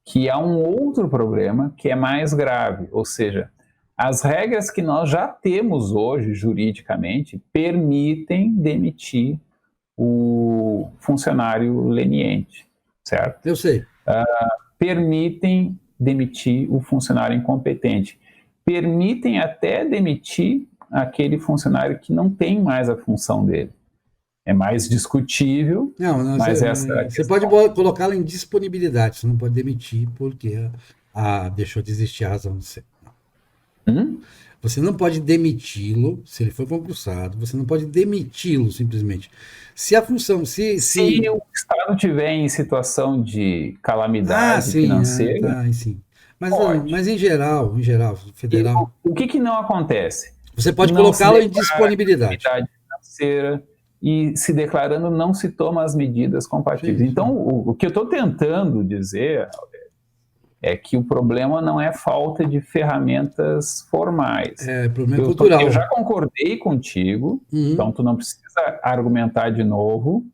Que há um outro problema que é mais grave, ou seja, as regras que nós já temos hoje, juridicamente, permitem demitir o funcionário leniente, certo? Eu sei. Permitem demitir o funcionário incompetente. Permitem até demitir aquele funcionário que não tem mais a função dele. É mais discutível, mas você pode colocá-la em disponibilidade, você não pode demitir porque deixou de existir a razão de ser. Você não pode demiti-lo se ele for concursado, você não pode demiti-lo simplesmente. Se a função... Se o Estado estiver em situação de calamidade financeira... sim. Mas em geral, federal... O que não acontece? Você pode colocá-lo em disponibilidade financeira, e se declarando não se toma as medidas compatíveis. Sim. Então, o que eu estou tentando dizer é que o problema não é falta de ferramentas formais. Problema cultural. Eu já concordei contigo, então tu não precisa argumentar de novo,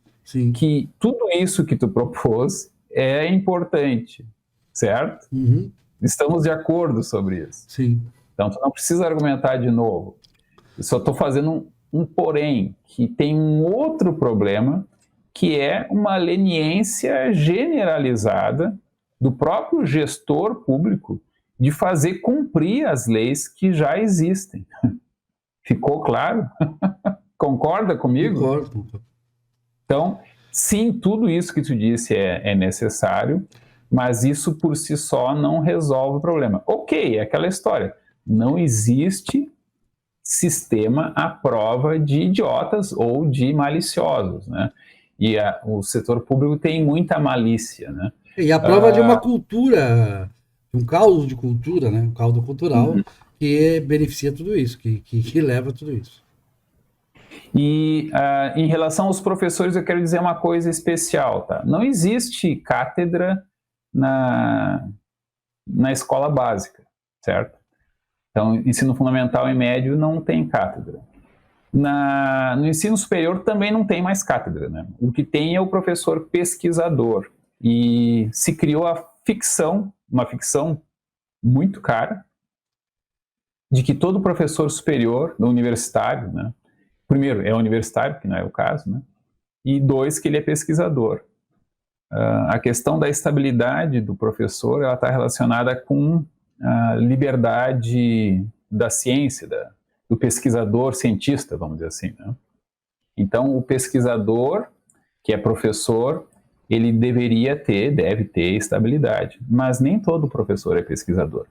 que tudo isso que tu propôs é importante, certo? Estamos de acordo sobre isso. Sim. Então tu não precisa argumentar de novo. Eu só estou fazendo um porém, que tem um outro problema, que é uma leniência generalizada do próprio gestor público de fazer cumprir as leis que já existem. Ficou claro? Concorda comigo? Concordo. Então, sim, tudo isso que tu disse é necessário, mas isso por si só não resolve o problema. Ok, é aquela história. Não existe sistema à prova de idiotas ou de maliciosos, né? E o setor público tem muita malícia, né? E a prova de uma cultura, um caldo de cultura, né? Um caldo cultural que beneficia tudo isso, que leva a tudo isso. E em relação aos professores, eu quero dizer uma coisa especial, tá? Não existe cátedra na escola básica, certo? Então, ensino fundamental e médio não tem cátedra. No ensino superior também não tem mais cátedra, né? O que tem é o professor pesquisador. E se criou uma ficção muito cara, de que todo professor superior, universitário, né? Primeiro, é universitário, que não é o caso, né? E dois, que ele é pesquisador. A questão da estabilidade do professor, ela está relacionada com a liberdade da ciência, do pesquisador cientista, vamos dizer assim, né? Então, o pesquisador, que é professor, ele deve ter estabilidade, mas nem todo professor é pesquisador.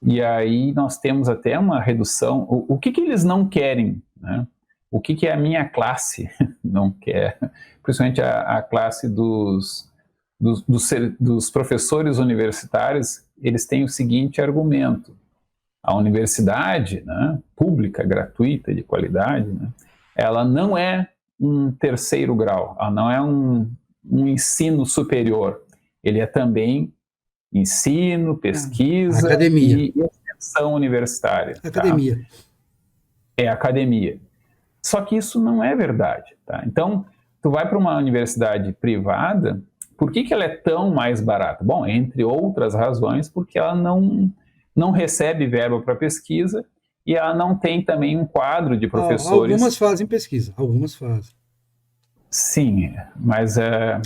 E aí nós temos até uma redução. O que eles não querem, né? O que a minha classe não quer, principalmente a classe dos professores universitários, eles têm o seguinte argumento: a universidade, né, pública, gratuita, de qualidade, né, ela não é um terceiro grau, ela não é um ensino superior, ele é também ensino, pesquisa academia. E extensão universitária. Academia. Tá? É academia. Só que isso não é verdade, tá? Então, tu vai para uma universidade privada, por que ela é tão mais barata? Bom, entre outras razões, porque ela não recebe verba para pesquisa e ela não tem também um quadro de professores. Algumas fazem pesquisa, algumas fazem. Sim, mas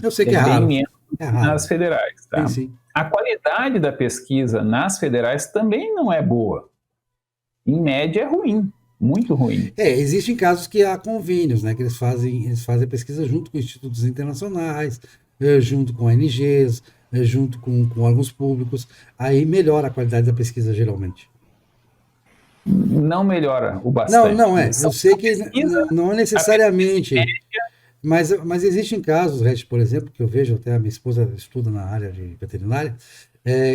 Eu sei que é bem raro. menos Raro. nas federais. Tá? Sim. A qualidade da pesquisa nas federais também não é boa. Em média é ruim, muito ruim. Existem casos que há convênios, né? Que eles fazem a pesquisa junto com institutos internacionais, junto com ONGs, junto com órgãos públicos. Aí melhora a qualidade da pesquisa, geralmente. Não melhora o bastante. Não é. Eu sei que não é necessariamente. Mas existem casos, Red, por exemplo, que eu vejo, até a minha esposa estuda na área de veterinária,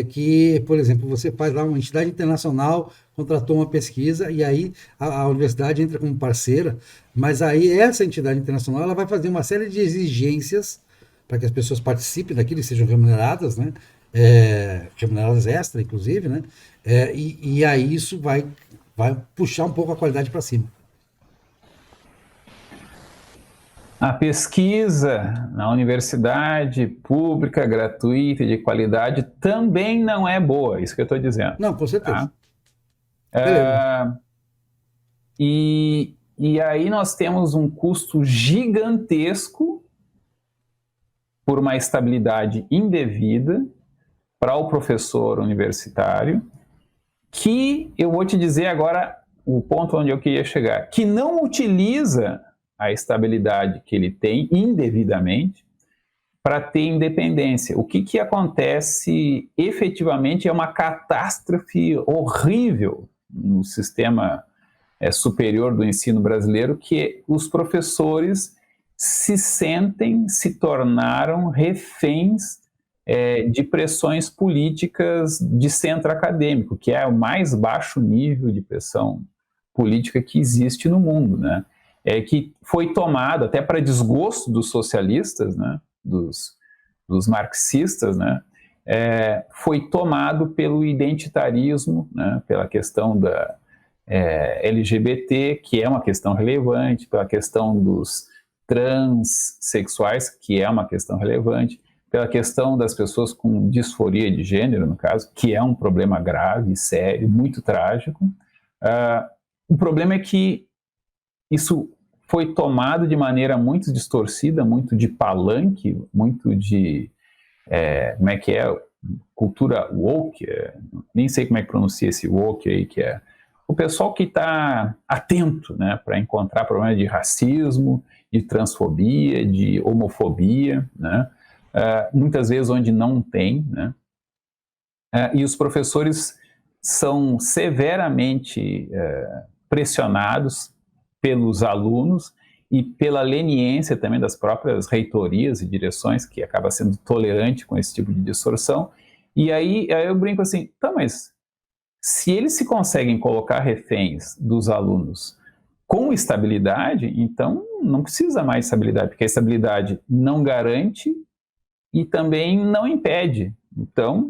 que, por exemplo, você faz lá uma entidade internacional, contratou uma pesquisa, e aí a universidade entra como parceira, mas aí essa entidade internacional ela vai fazer uma série de exigências para que as pessoas participem daquilo e sejam remuneradas, né? Remuneradas extra, inclusive, né? E aí isso vai puxar um pouco a qualidade para cima. A pesquisa na universidade pública, gratuita e de qualidade também não é boa, isso que eu estou dizendo. Não, com certeza. E aí nós temos um custo gigantesco por uma estabilidade indevida para o professor universitário, que eu vou te dizer agora o ponto onde eu queria chegar, que não utiliza a estabilidade que ele tem indevidamente para ter independência. O que acontece efetivamente é uma catástrofe horrível no sistema superior do ensino brasileiro, que os professores se tornaram reféns de pressões políticas de centro acadêmico, que é o mais baixo nível de pressão política que existe no mundo, né? Que foi tomado, até para desgosto dos socialistas, né, dos marxistas, né, foi tomado pelo identitarismo, né, pela questão da LGBT, que é uma questão relevante, pela questão dos transexuais, que é uma questão relevante, pela questão das pessoas com disforia de gênero, no caso, que é um problema grave, sério, muito trágico. O problema é que isso foi tomado de maneira muito distorcida, muito de palanque, muito de, como é que é, cultura woke, nem sei como é que pronuncia esse woke aí, que é o pessoal que está atento, né, para encontrar problemas de racismo, de transfobia, de homofobia, né, muitas vezes onde não tem, né, e os professores são severamente pressionados pelos alunos e pela leniência também das próprias reitorias e direções, que acaba sendo tolerante com esse tipo de distorção. E aí eu brinco assim, tá, mas se eles se conseguem colocar reféns dos alunos com estabilidade, então não precisa mais estabilidade, porque a estabilidade não garante e também não impede. Então,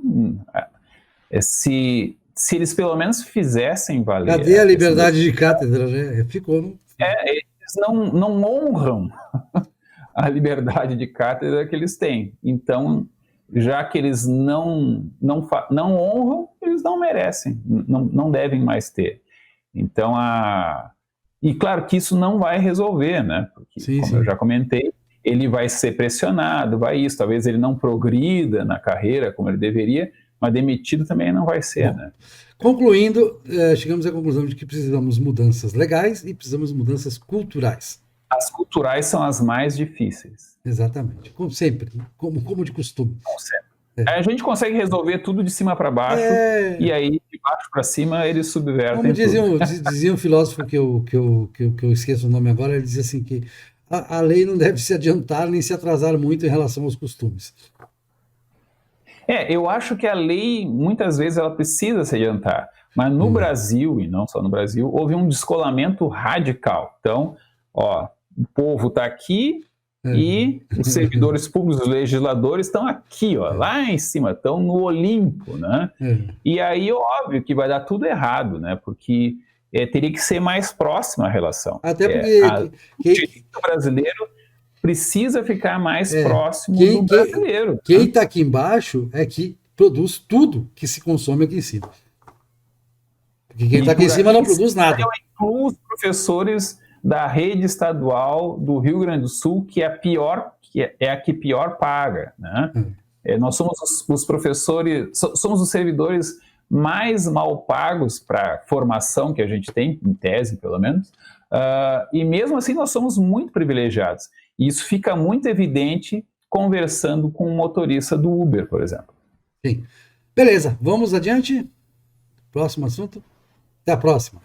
se eles pelo menos fizessem valer... Cadê a liberdade de cátedra, né? Ficou no... eles não honram a liberdade de cátedra que eles têm. Então, já que eles não honram, eles não merecem, não devem mais ter. Então, e claro que isso não vai resolver, né? Porque, como eu já comentei, ele vai ser pressionado, talvez ele não progrida na carreira como ele deveria, mas demitido também não vai ser, Bom, né? Concluindo, chegamos à conclusão de que precisamos de mudanças legais e precisamos de mudanças culturais. As culturais são as mais difíceis. Exatamente, como sempre, como de costume. Como sempre. A gente consegue resolver tudo de cima para baixo, e aí de baixo para cima eles subvertem como tudo. Dizia um filósofo que eu esqueço o nome agora, ele dizia assim que a lei não deve se adiantar nem se atrasar muito em relação aos costumes. Eu acho que a lei, muitas vezes, ela precisa se adiantar. Mas no Brasil, e não só no Brasil, houve um descolamento radical. Então, o povo está aqui e os servidores públicos, os legisladores estão aqui, lá em cima, estão no Olimpo, né? E aí, óbvio que vai dar tudo errado, né? Porque teria que ser mais próxima a relação. Até porque O direito brasileiro precisa ficar mais próximo do brasileiro. Quem está aqui embaixo é que produz tudo que se consome aqui em cima. Porque quem está aqui em cima não produz nada. Eu incluo os professores da rede estadual do Rio Grande do Sul, que é a que pior paga, né? Nós somos os professores, somos os servidores mais mal pagos para a formação que a gente tem, em tese pelo menos, e mesmo assim nós somos muito privilegiados. E isso fica muito evidente conversando com um motorista do Uber, por exemplo. Sim. Beleza, vamos adiante? Próximo assunto? Até a próxima.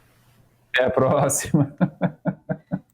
Até a próxima.